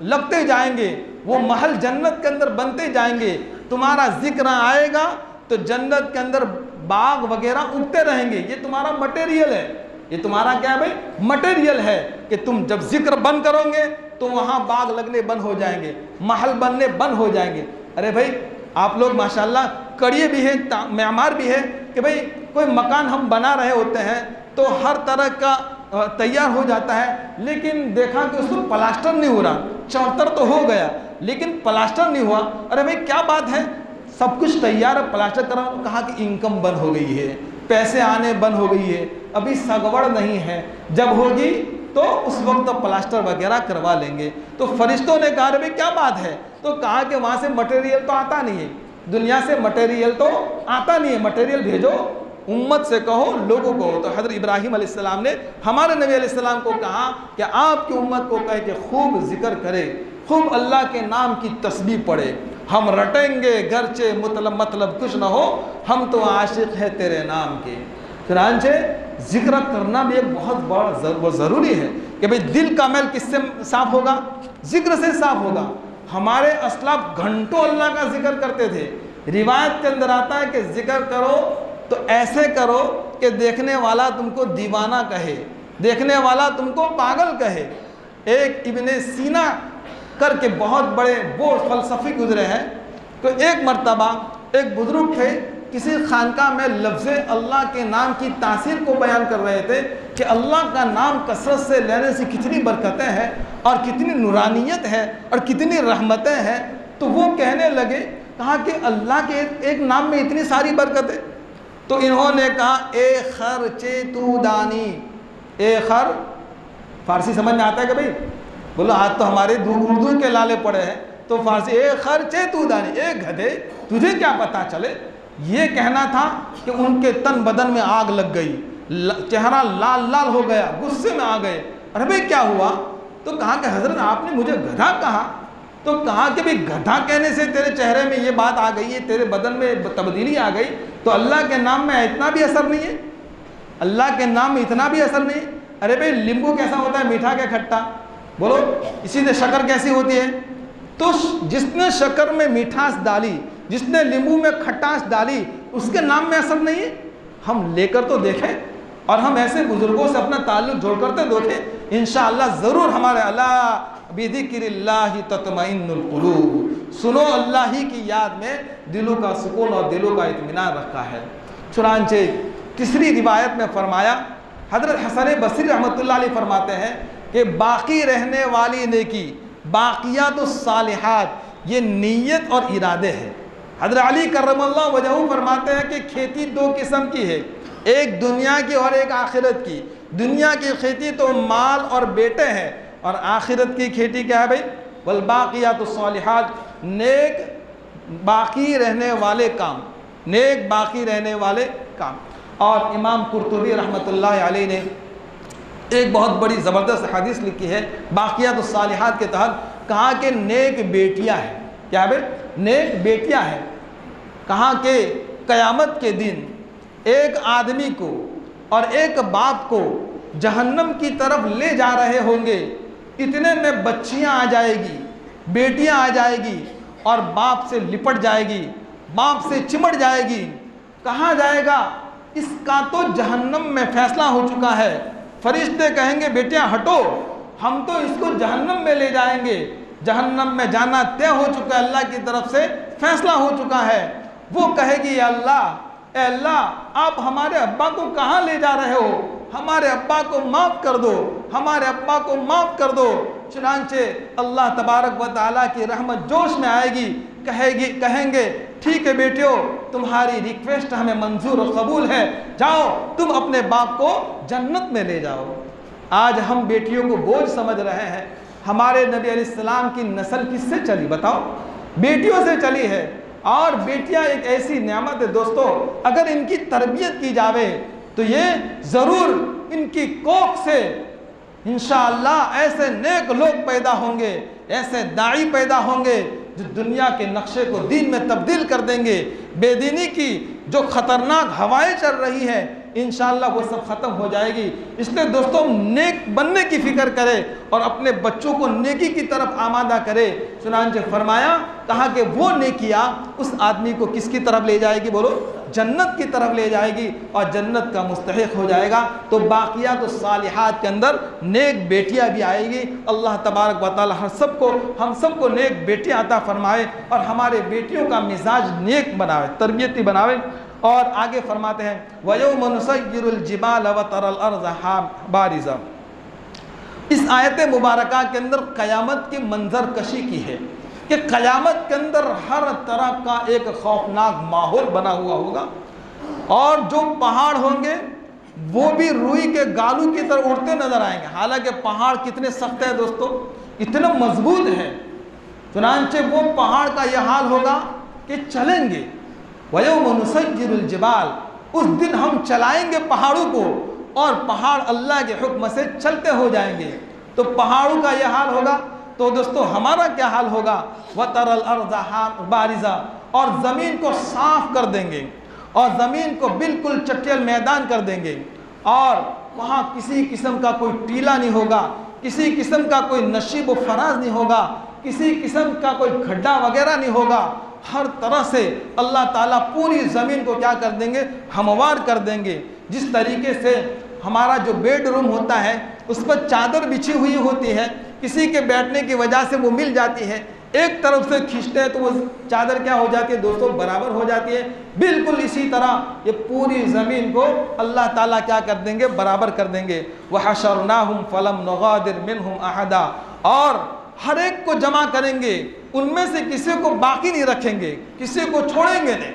लगते जाएंगे, वो महल जन्नत के अंदर बनते जाएंगे। तुम्हारा ज़िक्र आएगा तो जन्नत के अंदर बाग वगैरह उगते रहेंगे। ये तुम्हारा मटेरियल है, ये तुम्हारा क्या है भाई? मटेरियल है कि तुम जब जिक्र बंद करोगे तो वहाँ बाग लगने बंद हो जाएंगे, महल बनने बंद हो जाएंगे। अरे भाई, आप लोग माशाल्लाह कड़िए भी हैं, मेमार भी है कि भाई कोई मकान हम बना रहे होते हैं तो हर तरह का तैयार हो जाता है, लेकिन देखा कि उसको प्लास्टर नहीं हो रहा। चौतर तो हो गया लेकिन प्लास्टर नहीं हुआ। अरे भाई, क्या बात है, सब कुछ तैयार है, प्लास्टर करा। कहा कि इनकम बंद हो गई है, पैसे आने बंद हो गई है, अभी सगवड़ नहीं है, जब होगी तो उस वक्त तो प्लास्टर वगैरह करवा लेंगे। तो फरिश्तों ने कहा भाई क्या बात है? तो कहा कि वहाँ से मटेरियल तो आता नहीं है, दुनिया से मटेरियल तो आता नहीं है, मटेरियल भेजो उम्मत से कहो, लोगों को। तो हज़रत इब्राहीम अलैहिस्सलाम ने हमारे नबी अलैहिस्सलाम को कहा कि आपकी उम्मत को कहे कि खूब जिक्र करे, खूब अल्लाह के नाम की तस्बीह पढ़े। हम रटेंगे गरचे मतलब कुछ ना हो, हम तो आशिक है तेरे नाम के। चुनांचे जिक्र करना भी एक बहुत बड़ा ज़रूरी है कि भाई दिल का मैल किससे साफ़ होगा? जिक्र से साफ़ होगा। हमारे असलाफ घंटों अल्लाह का जिक्र करते थे। रिवायत के अंदर आता है कि जिक्र करो तो ऐसे करो कि देखने वाला तुमको दीवाना कहे, देखने वाला तुमको पागल कहे। एक इब्ने सीना करके बहुत बड़े वो फ़लसफ़ी गुजरे हैं। तो एक मर्तबा एक बुज़ुर्ग थे, किसी खानका में लफ्ज़ अल्लाह के नाम की तासीर को बयान कर रहे थे कि अल्लाह का नाम कसरत से लेने से कितनी बरकतें हैं और कितनी नूरानियत है और कितनी रहमतें हैं। तो वो कहने लगे, कहा कि अल्लाह के एक नाम में इतनी सारी बरकतें। तो इन्होंने कहा ए खर चेतू दानी, ए खर फारसी समझ में आता है कि भाई? बोलो आज तो हमारे उर्दू के लाले पड़े हैं, तो फारसी ए खर चेतू दानी, ए गधे तुझे क्या पता चले। ये कहना था कि उनके तन बदन में आग लग गई, चेहरा लाल लाल हो गया, गुस्से में आ गए। अरे भाई क्या हुआ? तो कहा कि हज़रत आपने मुझे गधा कहा। तो कहा कि भाई गधा कहने से तेरे चेहरे में ये बात आ गई है, तेरे बदन में तब्दीली आ गई, तो अल्लाह के नाम में इतना भी असर नहीं है? अल्लाह के नाम में इतना भी असर नहीं? अरे भाई नींबू कैसा होता है, मीठा क्या खट्टा? बोलो। इसी से शक्कर कैसी होती है? तो जिसने शक्कर में मिठास डाली, जिसने नींबू में खटास डाली, उसके नाम में असर नहीं है? हम लेकर तो देखें और हम ऐसे बुजुर्गों से अपना ताल्लुक़ जोड़ करते देखें, इंशाअल्लाह ज़रूर हमारे अल्लाह बिज़िक्रिल्लाहि तत्मइन्नुल क़ुलूब। सुनो, अल्लाह ही की याद में दिलों का सुकून और दिलों का इत्मीनान रखा है। चुनांचे तीसरी रिवायत में फरमाया, हज़रत हसन बसरी रहमतुल्लाह अलैह फरमाते हैं कि बाकी रहने वाली नेकी, बाक़ियातुस सालिहात, ये नीयत और इरादे हैं। हज़रत अली करमल्लाहु वजहू फरमाते हैं कि खेती दो किस्म की है, एक दुनिया की और एक आखिरत की। दुनिया की खेती तो माल और बेटे हैं, और आखिरत की खेती क्या है भाई? वल बाक़ियातुस सालिहात, नेक बाकी रहने वाले काम, नेक बाकी रहने वाले काम। और इमाम कुर्तुबी रहमतुल्लाह अलैह ने एक बहुत बड़ी ज़बरदस्त हदीस लिखी है बाक़ियातुस सालिहात के तहत। कहा कि नेक बेटियां हैं। क्या है? नेक बेटियां हैं। कहा कि क़यामत के दिन एक आदमी को और एक बाप को जहन्नम की तरफ ले जा रहे होंगे, इतने में बच्चियां आ जाएगी, बेटियां आ जाएगी और बाप से लिपट जाएगी, बाप से चिमट जाएगी। कहा जाएगा इसका तो जहन्नम में फैसला हो चुका है। फरिश्ते कहेंगे बेटियां हटो, हम तो इसको जहन्नम में ले जाएंगे, जहन्नम में जाना तय हो चुका है, अल्लाह की तरफ से फैसला हो चुका है। वो कहेगी अल्लाह, अल्लाह आप हमारे अब्बा को कहाँ ले जा रहे हो? हमारे अब्बा को माफ़ कर दो, हमारे अब्बा को माफ़ कर दो। चुनांचे अल्लाह तबारक व तआला की रहमत जोश में आएगी, कहेंगे ठीक है बेटियों, तुम्हारी रिक्वेस्ट हमें मंजूर और कबूल है, जाओ तुम अपने बाप को जन्नत में ले जाओ। आज हम बेटियों को बोझ समझ रहे हैं। हमारे नबी अलैहिस्सलाम की नस्ल किससे चली बताओ? बेटियों से चली है। और बेटियां एक ऐसी नेमत है दोस्तों, अगर इनकी तरबियत की जावे तो ये ज़रूर इनकी कोख से इंशाअल्लाह ऐसे नेक लोग पैदा होंगे, ऐसे दाई पैदा होंगे जो दुनिया के नक्शे को दीन में तब्दील कर देंगे। बेदीनी की जो ख़तरनाक हवाएं चल रही हैं, इंशाअल्लाह वो सब ख़त्म हो जाएगी। इसलिए दोस्तों नेक बनने की फ़िक्र करें और अपने बच्चों को नेकी की तरफ आमादा करें। चुनांचे फरमाया, कहा कि वो नेकियाँ उस आदमी को किसकी तरफ ले जाएगी? बोलो, जन्नत की तरफ ले जाएगी और जन्नत का मुस्तहिक हो जाएगा। तो बाक़ियातुस सालिहात के अंदर नेक बेटियां भी आएगी। अल्लाह तबारक व तआला हम सबको नेक बेटियां अता फरमाए और हमारे बेटियों का मिजाज नेक बनावे, तरबियती बनावे। और आगे फरमाते हैं वयौम नुसय्यिरुल जिबाल व तरल अर्ज़ बारिज़ा। इस आयत मुबारका के अंदर क़यामत की मंजर कशी की है कि क़यामत के अंदर हर तरह का एक खौफनाक माहौल बना हुआ होगा और जो पहाड़ होंगे वो भी रुई के गालू की तरह उड़ते नजर आएंगे। हालांकि पहाड़ कितने सख्त है दोस्तों, इतने मजबूत है, चुनांचे वो पहाड़ का यह हाल होगा कि चलेंगे। वयौम नुसय्यिरुल जिबाल, उस दिन हम चलाएंगे पहाड़ों को और पहाड़ अल्लाह के हुक्म से चलते हो जाएंगे। तो पहाड़ों का यह हाल होगा तो दोस्तों हमारा क्या हाल होगा? वतरल अर्ज़ बारिज़ा, और ज़मीन को साफ कर देंगे और ज़मीन को बिल्कुल चटियल मैदान कर देंगे और वहाँ किसी किस्म का कोई टीला नहीं होगा, किसी किस्म का कोई नशीब व फराज नहीं होगा, किसी किस्म का कोई खड्डा वगैरह नहीं होगा। हर तरह से अल्लाह ताला पूरी ज़मीन को क्या कर देंगे? हमवार कर देंगे। जिस तरीके से हमारा जो बेडरूम होता है उस पर चादर बिछी हुई होती है, किसी के बैठने की वजह से वो मिल जाती है, एक तरफ से खींचते हैं तो वो चादर क्या हो जाती है दोस्तों? बराबर हो जाती है। बिल्कुल इसी तरह ये पूरी ज़मीन को अल्लाह ताला क्या कर देंगे? बराबर कर देंगे। वहशरनाहुम फलम नुगादिर मिनहुम अहदा, और हर एक को जमा करेंगे, उनमें से किसी को बाकी नहीं रखेंगे, किसी को छोड़ेंगे नहीं।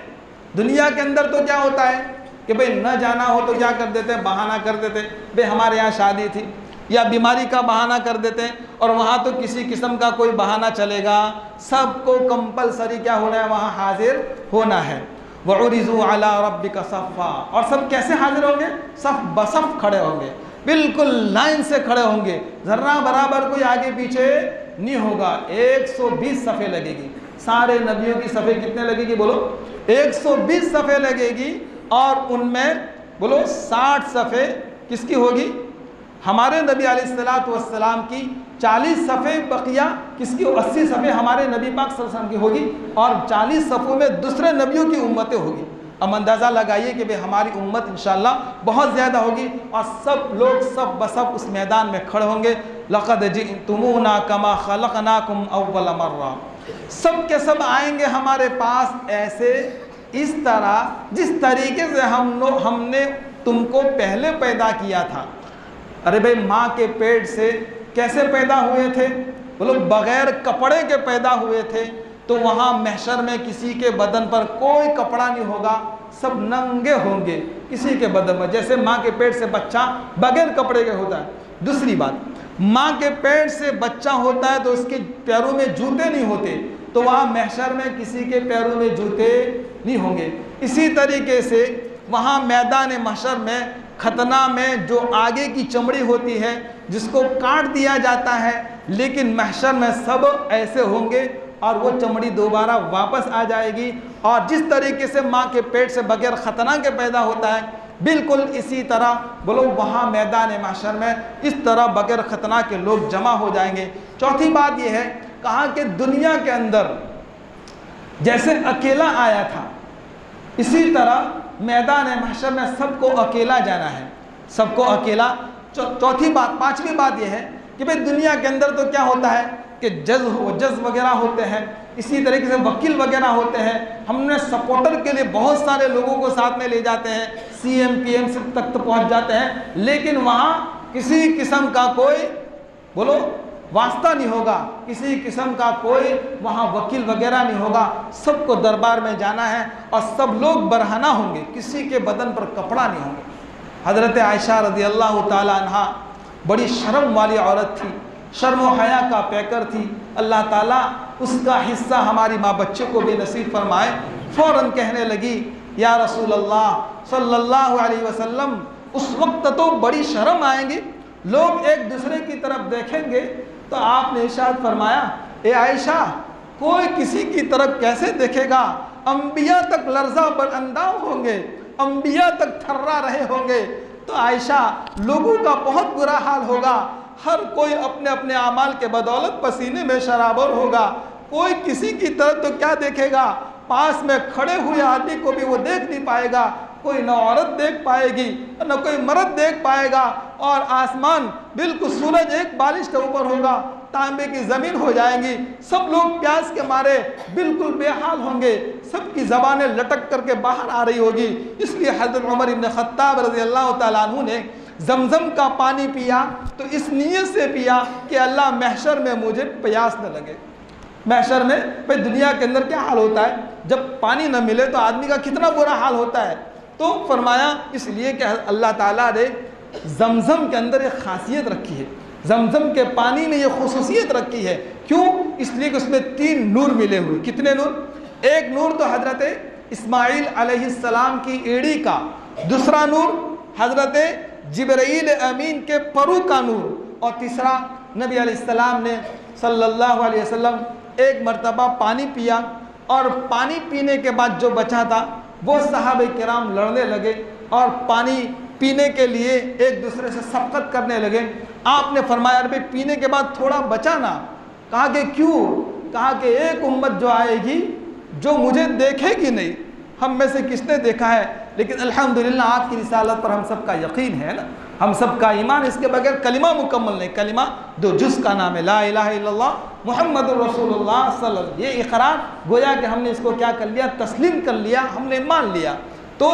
दुनिया के अंदर तो क्या होता है कि भाई न जाना हो तो क्या कर देते हैं? बहाना कर देते हैं, भाई हमारे यहाँ शादी थी, या बीमारी का बहाना कर देते हैं, और वहाँ तो किसी किस्म का कोई बहाना चलेगा, सबको कंपलसरी क्या होना है? वहाँ हाजिर होना है। वउरिज़ू अला रब्बिका सफ़ा, और सब कैसे हाजिर होंगे? सफ़ बसफ़ खड़े होंगे, बिल्कुल लाइन से खड़े होंगे, जर्रा बराबर कोई आगे पीछे नहीं होगा। 120 सफ़े लगेगी, सारे नबियों की सफ़े कितने लगेगी बोलो? 120 सफ़े लगेगी, और उनमें बोलो 60 सफ़े किसकी होगी? हमारे नबी अलैहिस्सलातु वस्सलाम की। 40 सफ़े बकिया किसकी? 80 सफ़े हमारे नबी पाक सल्लल्लाहु अलैहि वसल्लम की होगी, और 40 सफ़ों में दूसरे नबियों की उम्मतें होगी। अब अंदाज़ा लगाइए कि भाई हमारी उम्मत इंशाअल्लाह बहुत ज़्यादा होगी, और सब लोग सब बसब उस मैदान में खड़े होंगे। लक़द जिअतुमूना कमा ख़लक़नाकुम अव्वल मर्रा, सब के सब आएंगे हमारे पास ऐसे इस तरह जिस तरीके से हमने तुमको पहले पैदा किया था। अरे भाई माँ के पेट से कैसे पैदा हुए थे? बोलो बग़ैर कपड़े के पैदा हुए थे। तो वहाँ महशर में किसी के बदन पर कोई कपड़ा नहीं होगा, सब नंगे होंगे किसी के बदन में, जैसे माँ के पेट से बच्चा बगैर कपड़े के होता है। दूसरी बात, माँ के पेट से बच्चा होता है तो उसके पैरों में जूते नहीं होते, तो वहाँ महशर में किसी के पैरों में जूते नहीं होंगे। इसी तरीके से वहाँ मैदान महशर में खतना में जो आगे की चमड़ी होती है जिसको काट दिया जाता है, लेकिन महशर में सब ऐसे होंगे और वो चमड़ी दोबारा वापस आ जाएगी। और जिस तरीके से माँ के पेट से बगैर खतना के पैदा होता है, बिल्कुल इसी तरह बोलो वहाँ मैदान महशर में इस तरह बगैर खतना के लोग जमा हो जाएंगे। चौथी बात यह है, कहा कि दुनिया के अंदर जैसे अकेला आया था, इसी तरह मैदान महशर में सबको अकेला जाना है, सबको अकेला। चौथी बात, पांचवी बात यह है कि भाई दुनिया के अंदर तो क्या होता है कि जज वगैरह होते हैं, इसी तरीके से वकील वगैरह होते हैं। हमने सपोर्टर के लिए बहुत सारे लोगों को साथ में ले जाते हैं, CM PM तक तो पहुंच जाते हैं, लेकिन वहाँ किसी किस्म का कोई बोलो वास्ता नहीं होगा, किसी किस्म का कोई वहाँ वकील वगैरह नहीं होगा। सबको दरबार में जाना है और सब लोग बरहना होंगे, किसी के बदन पर कपड़ा नहीं होंगे। हज़रत आयशा रज़ी अल्लाह ताला अन्हा बड़ी शर्म वाली औरत थी, शर्म व हया का पैकर थी। अल्लाह ताला उसका हिस्सा हमारी माँ बच्चे को भी नसीब फरमाए। फ़ौरन कहने लगी, या रसूल अल्लाह सल्लल्लाहु अलैहि वसल्लम, उस वक्त तो बड़ी शर्म आएंगी, लोग एक दूसरे की तरफ देखेंगे। तो आपने इरशाद फरमाया, ए आयशा, कोई किसी की तरफ कैसे देखेगा? अंबिया तक लर्जा बरअंदाज होंगे, अंबिया तक थर्रा रहे होंगे। तो आयशा, लोगों का बहुत बुरा हाल होगा, हर कोई अपने अपने आमाल के बदौलत पसीने में शराबोर होगा। कोई किसी की तरफ तो क्या देखेगा, पास में खड़े हुए आदमी को भी वो देख नहीं पाएगा। कोई न औरत देख पाएगी न कोई मर्द देख पाएगा, और आसमान बिल्कुल सूरज एक बारिश के ऊपर होगा, तांबे की ज़मीन हो जाएंगी। सब लोग प्यास के मारे बिल्कुल बेहाल होंगे, सबकी ज़बानें लटक करके बाहर आ रही होगी। इसलिए हज़रत उमर इब्न ख़त्ताब रज़ी अल्लाह तआला अन्हु ने जमजम का पानी पिया तो इस नीयत से पिया कि अल्लाह महशर में मुझे प्यास न लगे। महशर में भाई दुनिया के अंदर क्या हाल होता है, जब पानी न मिले तो आदमी का कितना बुरा हाल होता है। तो फरमाया इसलिए कि अल्लाह ताला ने जमजम के अंदर एक खासियत रखी है, जमजम के पानी में ये खुसूसियत रखी है। क्यों? इसलिए कि उसमें 3 नूर मिले हुए। कितने नूर? एक नूर तो हजरत इस्माइल अलैहिस्सलाम की एड़ी का दूसरा नूर हज़रत जिब्राईल अमीन के परू का नूर, और तीसरा नबी अलैहिस्सलाम ने सल्लल्लाहु अलैहि वसल्लम एक मर्तबा पानी पिया, और पानी पीने के बाद जो बचा था वो सहाबे किराम लड़ने लगे और पानी पीने के लिए एक दूसरे से सबकत करने लगे। आपने फरमाया अरे पीने के बाद थोड़ा बचा ना। कहा कि क्यों? कहा कि एक उम्मत जो आएगी जो मुझे देखेगी नहीं। हम में से किसने देखा है? लेकिन अल्हम्दुलिल्लाह आपकी रिसालत पर हम सब का यकीन है ना, हम सब का ईमान। इसके बगैर कलिमा मुकम्मल नहीं। कलिमा दो जुज़ का नाम है, ला इलाहा इल्लल्लाह मुहम्मदुर रसूलुल्लाह सल्लल्लाहु। ये इकरार गोया कि हमने इसको क्या कर लिया, तस्लीम कर लिया, हमने मान लिया। तो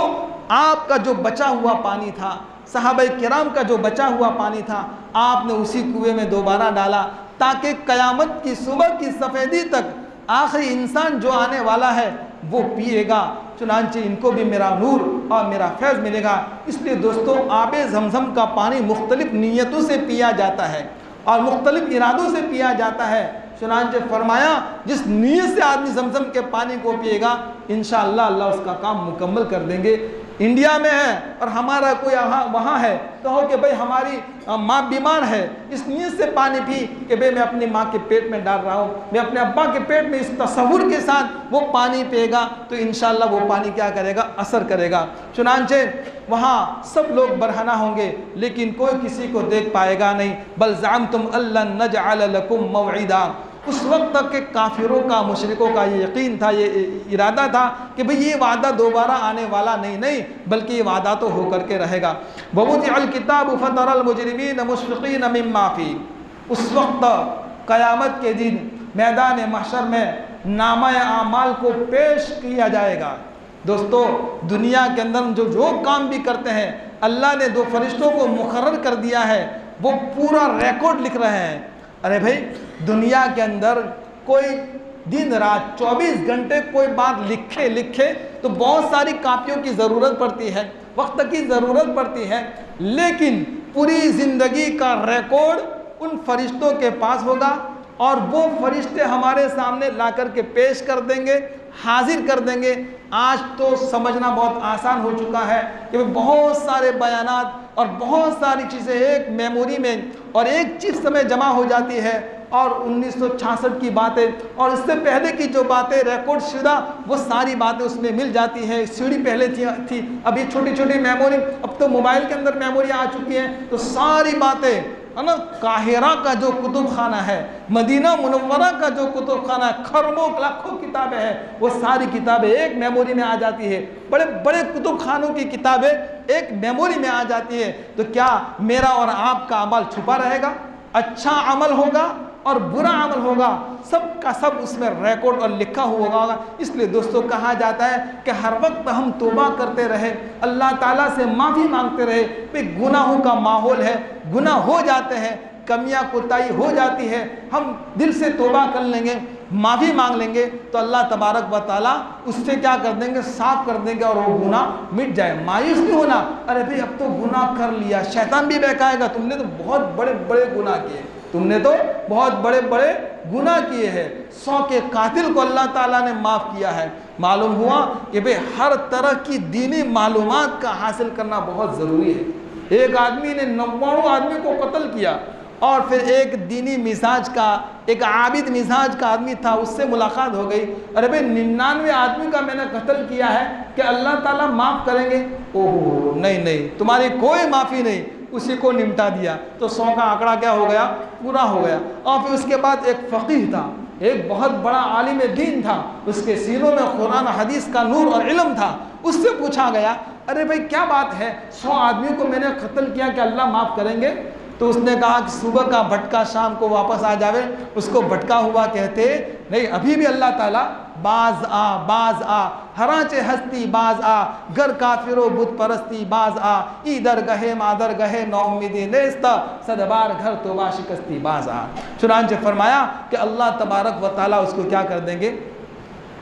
आपका जो बचा हुआ पानी था, सहाबाए किराम का जो बचा हुआ पानी था, आपने उसी कुएं में दोबारा डाला ताकि क़यामत की सुबह की सफ़ेदी तक आखिरी इंसान जो आने वाला है वो पिएगा। चुनांचे इनको भी मेरा नूर और मेरा फैज़ मिलेगा। इसलिए दोस्तों, आबे ज़मज़म का पानी मुख्तलिफ़ नीयतों से पिया जाता है और मुख्तलिफ़ इरादों से पिया जाता है। चुनांचे फरमाया जिस नीयत से आदमी ज़मज़म के पानी को पिएगा, इंशाअल्लाह अल्लाह उसका काम मुकम्मल कर देंगे। इंडिया में है और हमारा कोई वहाँ है, कहो कि भाई हमारी माँ बीमार है, इस नीयत से पानी पी कि भाई मैं अपनी माँ के पेट में डाल रहा हूँ, मैं अपने अब्बा के पेट में, इस तसव्वुर के साथ वो पानी पिएगा तो इंशाअल्लाह वो पानी क्या करेगा, असर करेगा। चुनांचे वहाँ सब लोग बरहना होंगे लेकिन कोई किसी को देख पाएगा नहीं। बल ज़अमतुम अल्लन नजअल लकुम मौइदा। उस वक्त तक के काफिरों का, मुशरिकों का ये यकीन था, ये इरादा था कि भाई ये वादा दोबारा आने वाला नहीं, बल्कि ये वादा तो होकर के रहेगा। ववुदिअल किताब फतरल मुजरिमीन मुश्फिकीन मिम्मा फी। उस वक्त क़यामत के दिन मैदान महशर में नामा आमाल को पेश किया जाएगा। दोस्तों, दुनिया के अंदर जो काम भी करते हैं, अल्लाह ने दो फरिश्तों को मुकर्रर कर दिया है, वो पूरा रिकॉर्ड लिख रहे हैं। अरे भाई, दुनिया के अंदर कोई दिन रात 24 घंटे कोई बात लिखे तो बहुत सारी कापियों की ज़रूरत पड़ती है, वक्त की ज़रूरत पड़ती है, लेकिन पूरी ज़िंदगी का रिकॉर्ड उन फरिश्तों के पास होगा और वो फरिश्ते हमारे सामने ला कर के पेश कर देंगे, हाजिर कर देंगे। आज तो समझना बहुत आसान हो चुका है कि बहुत सारे बयानात और बहुत सारी चीज़ें एक मेमोरी में और एक चिप समय जमा हो जाती है और 1966 की बातें और इससे पहले की जो बातें रिकॉर्ड शुदा वो सारी बातें उसमें मिल जाती है। सीडी पहले थी, अब ये छोटी छोटी मेमोरी, अब तो मोबाइल के अंदर मेमोरी आ चुकी है, तो सारी बातें है ना। काहिरा का जो कुतुब खाना है, मदीना मुनव्वरा का जो कुतुब खाना है, खरबों लाखों किताबें हैं, वो सारी किताबें एक मेमोरी में आ जाती है। बड़े बड़े कुतुब खानों की किताबें एक मेमोरी में आ जाती है। तो क्या मेरा और आपका अमल छुपा रहेगा? अच्छा अमल होगा और बुरा अमल होगा, सब का सब उसमें रिकॉर्ड और लिखा हुआ होगा। इसलिए दोस्तों कहा जाता है कि हर वक्त हम तौबा करते रहे, अल्लाह ताला से माफ़ी मांगते रहे। भाई गुनाहों का माहौल है, गुनाह हो जाते हैं, कमियां कोताही हो जाती है, हम दिल से तौबा कर लेंगे, माफ़ी मांग लेंगे तो अल्लाह तबारक व तआला उससे क्या कर देंगे, साफ़ कर देंगे और वो गुनाह मिट जाए। मायूस नहीं होना, अरे भाई अब तो गुनाह कर लिया, शैतान भी बहकाएगा, तुमने तो बहुत बड़े बड़े गुनाह किए, तुमने तो बहुत बड़े बड़े गुनाह किए हैं। 100 के कातिल को अल्लाह ताला ने माफ़ किया है। मालूम हुआ कि भाई हर तरह की दीनी मालूमात का हासिल करना बहुत ज़रूरी है। एक आदमी ने 99 आदमी को कत्ल किया और फिर एक दीनी मिजाज का, एक आबिद मिजाज का आदमी था, उससे मुलाकात हो गई। अरे भाई 99 आदमी का मैंने कत्ल किया है कि अल्लाह ताला माफ़ करेंगे? ओहो नहीं, तुम्हारी कोई माफ़ी नहीं। उसी को निपटा दिया तो 100 का आंकड़ा क्या हो गया, पूरा हो गया। और फिर उसके बाद एक फ़कीह था, एक बहुत बड़ा आलिम दीन था, उसके सीनों में कुरान हदीस का नूर और इल्म था। उससे पूछा गया, अरे भाई क्या बात है, 100 आदमियों को मैंने कत्ल किया, क्या अल्लाह माफ़ करेंगे? तो उसने कहा कि सुबह का भटका शाम को वापस आ जावे, उसको भटका हुआ कहते नहीं। अभी भी अल्लाह ताला बाज आ, हराचे हस्ती बाज आ, घर काफिरो बुत परस्ती बाज आ, इधर गहे मादर गहे नौमीदी नेस्ता, सदबार घर तोबा शिकस्ती बाज आ। चुनांचे फरमाया कि अल्लाह तबारक व ताला उसको क्या कर देंगे,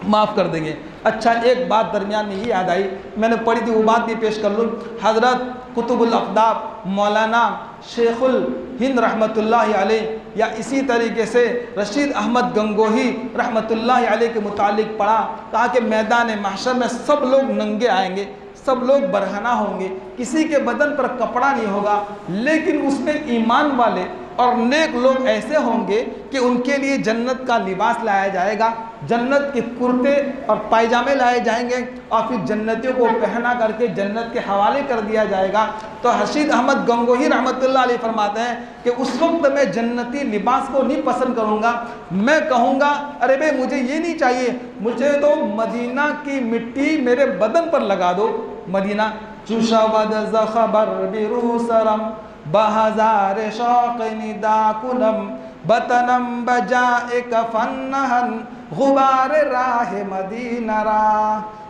माफ़ कर देंगे। अच्छा, एक बात दरमियान में ये याद आई, मैंने पढ़ी थी, वो बात भी पेश कर लूँ। हज़रत कुतुबुल अक़दाब मौलाना शेखुल हिंद रहमतुल्लाहि अलैह या इसी तरीके से रशीद अहमद गंगोही रहमतुल्लाहि अलैह के मुतालिक पढ़ा, कहा कि मैदान महशर में सब लोग नंगे आएंगे, सब लोग बरहना होंगे, किसी के बदन पर कपड़ा नहीं होगा, लेकिन उसमें ईमान वाले और नेक लोग ऐसे होंगे कि उनके लिए जन्नत का लिबास लाया जाएगा, जन्नत के कुर्ते और पायजामे लाए जाएंगे और फिर जन्नतियों को पहना करके जन्नत के हवाले कर दिया जाएगा। तो रशीद अहमद गंगोही रहमतुल्लाह अलैह फरमाते हैं कि उस वक्त मैं जन्नती लिबास को नहीं पसंद करूँगा, मैं कहूँगा अरे भाई मुझे ये नहीं चाहिए, मुझे तो मदीना की मिट्टी मेरे बदन पर लगा दो। मदीना चुशवद ज़ख़बर बिरूसरम बहज़ार शौक़ निदाकुलम बतनम बजाए कफन्नहन गुबार राह मदीना रा।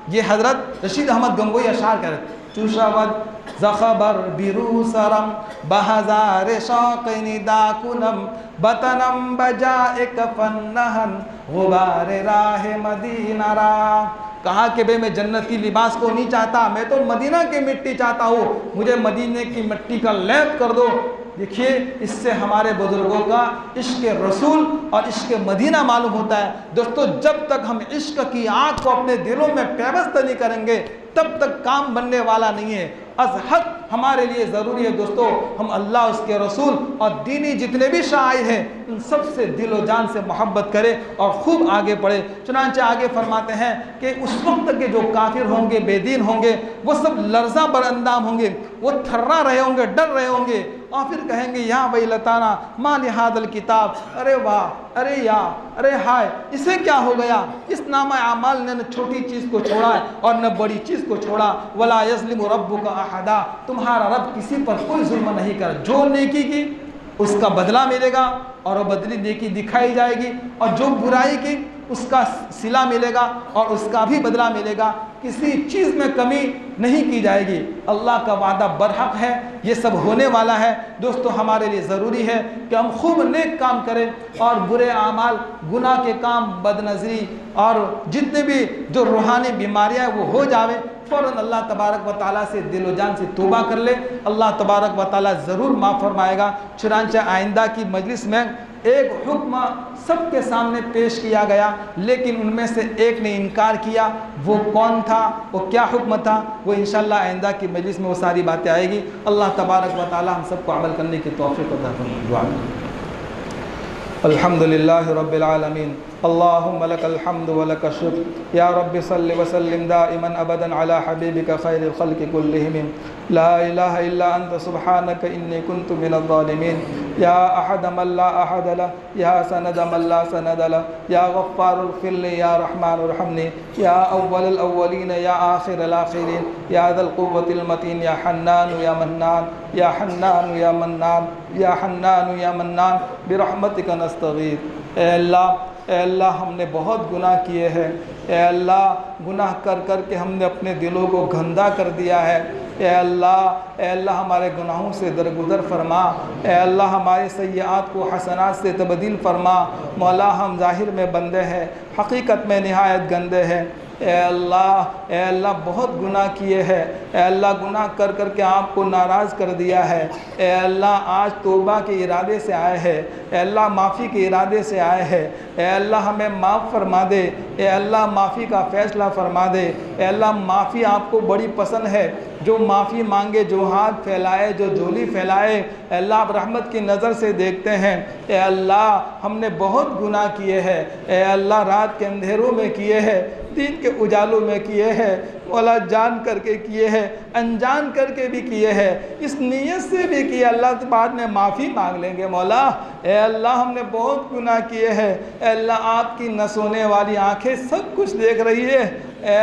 ये हज़रत रशीद अहमद गंगोही अशार कर चुशवद ज़ख़बर बिरूसरम बहज़ार शौक़ निदाकुलम बतनम बजाए कफन्नहन गुबार राह मदीना रा। कहा कि भाई मैं जन्नत की लिबास को नहीं चाहता, मैं तो मदीना की मिट्टी चाहता हूँ, मुझे मदीने की मिट्टी का लैप कर दो। देखिए इससे हमारे बुजुर्गों का इश्क रसूल और इश्क मदीना मालूम होता है। दोस्तों जब तक हम इश्क की आग को अपने दिलों में पैबस्त नहीं करेंगे तब तक काम बनने वाला नहीं है। अज हक हमारे लिए ज़रूरी है दोस्तों हम अल्लाह उसके रसूल और दीनी जितने भी शायर हैं उन सब से दिलो जान से मोहब्बत करें और खूब आगे बढ़े। चुनांचे आगे फरमाते हैं कि उस वक्त के जो काफिर होंगे, बेदीन होंगे, वो सब लर्जा बरअंदाम होंगे, वो थर्रा रहे होंगे, डर रहे होंगे और फिर कहेंगे या वही लताना मा लिहादल किताब, अरे वाह, अरे या, अरे हाय, इसे क्या हो गया, इस नामा आमाल ने न छोटी चीज़ को छोड़ा है और न बड़ी चीज़ को छोड़ा। वला यज़लिमु रब्बुका अहदा, तुम्हारा रब किसी पर कोई जुल्म नहीं कर, जो नेकी की उसका बदला मिलेगा और वो बदली नेकी दिखाई जाएगी और जो बुराई की उसका सिला मिलेगा और उसका भी बदला मिलेगा, किसी चीज़ में कमी नहीं की जाएगी। अल्लाह का वादा बरहक है, ये सब होने वाला है। दोस्तों हमारे लिए ज़रूरी है कि हम खूब नेक काम करें और बुरे आमाल, गुनाह के काम, बदनज़री और जितने भी जो रूहानी बीमारियाँ वो हो जावे, फ़ौरन अल्लाह तबारक व ताला से दिलो जान से तौबा कर ले, अल्लाह तबारक व ताला ज़रूर माफ़ फरमाएगा। चुनांचे आइंदा की मजलिस में एक हुक्म सबके सामने पेश किया गया, लेकिन उनमें से एक ने इनकार किया। वो कौन था, वो क्या हुक्म था, वो इंशाअल्लाह आइंदा की मजलिस में वो सारी बातें आएगी। अल्लाह तबारक व ताला हम सबको अमल करने की तौफीक अता फरमाए। दुआ अल्हम्दुलिल्लाहि रब्बिल आलमीन, अल्लाहुम्मा लकल हम्दु व लकश शुक्र, या रब्बि सल्लि व सल्लिम दाइमन अबदन अला हबीबिका खैरिल खल्क़ि कुल्लिहिम, ला इलाहा इल्ला अंत सुब्हानका इन्नी कुन्तु मिनज़ ज़ालिमीन, या अहद मन ला अहद लह, या सनद मन ला सनद लह, या गफ़्फ़ारुल फ़िल्ल या रहमानुर रहमनी, या अव्वलुल अव्वलीन या आखिरुल आखिरीन, या ज़ल क़ुव्वतिल मतीन, या हन्नान या मन्नान, या हन्नान या मन्नान, या हन्नान या मन्नान, बिरहमतिका नस्तगीथ। ए अल्लाह हमने बहुत गुनाह किए हैं। ए अल्लाह गुनाह कर कर के हमने अपने दिलों को गंदा कर दिया है। ए अल्लाह हमारे गुनाहों से दरगुदर फरमा। ए अल्लाह हमारे सय्यात को हसनात से तब्दील फरमा। मौला हम ज़ाहिर में बंदे हैं, हकीकत में निहायत गंदे हैं। ए अल्लाह बहुत गुनाह किए हैं। ए अल्लाह गुनाह कर कर के आपको नाराज़ कर दिया है। ए अल्लाह आज तौबा के इरादे से आए हैं। ए अल्लाह माफ़ी के इरादे से आए हैं। ए अल्लाह हमें माफ़ फरमा दे। ए अल्लाह माफ़ी का फ़ैसला फरमा दे। ए अल्लाह माफ़ी आपको बड़ी पसंद है। जो माफ़ी मांगे, जो हाथ फैलाए, जो झोली फैलाए, अल्लाह आप रहमत की नज़र से देखते हैं। ए अल्लाह हमने बहुत गुनाह किए हैं। ए अल्लाह रात के अंधेरों में किए हैं, दिन के उजालों में किए हैं, मौला जान करके किए हैं, अनजान करके भी किए हैं, इस नीयत से भी किए। अल्लाह तो बाद में माफ़ी मांग लेंगे मौला। ए अल्लाह हमने बहुत गुनाह किए हैं। ए अल्लाह आपकी न सोने वाली आँखें सब कुछ देख रही है। ए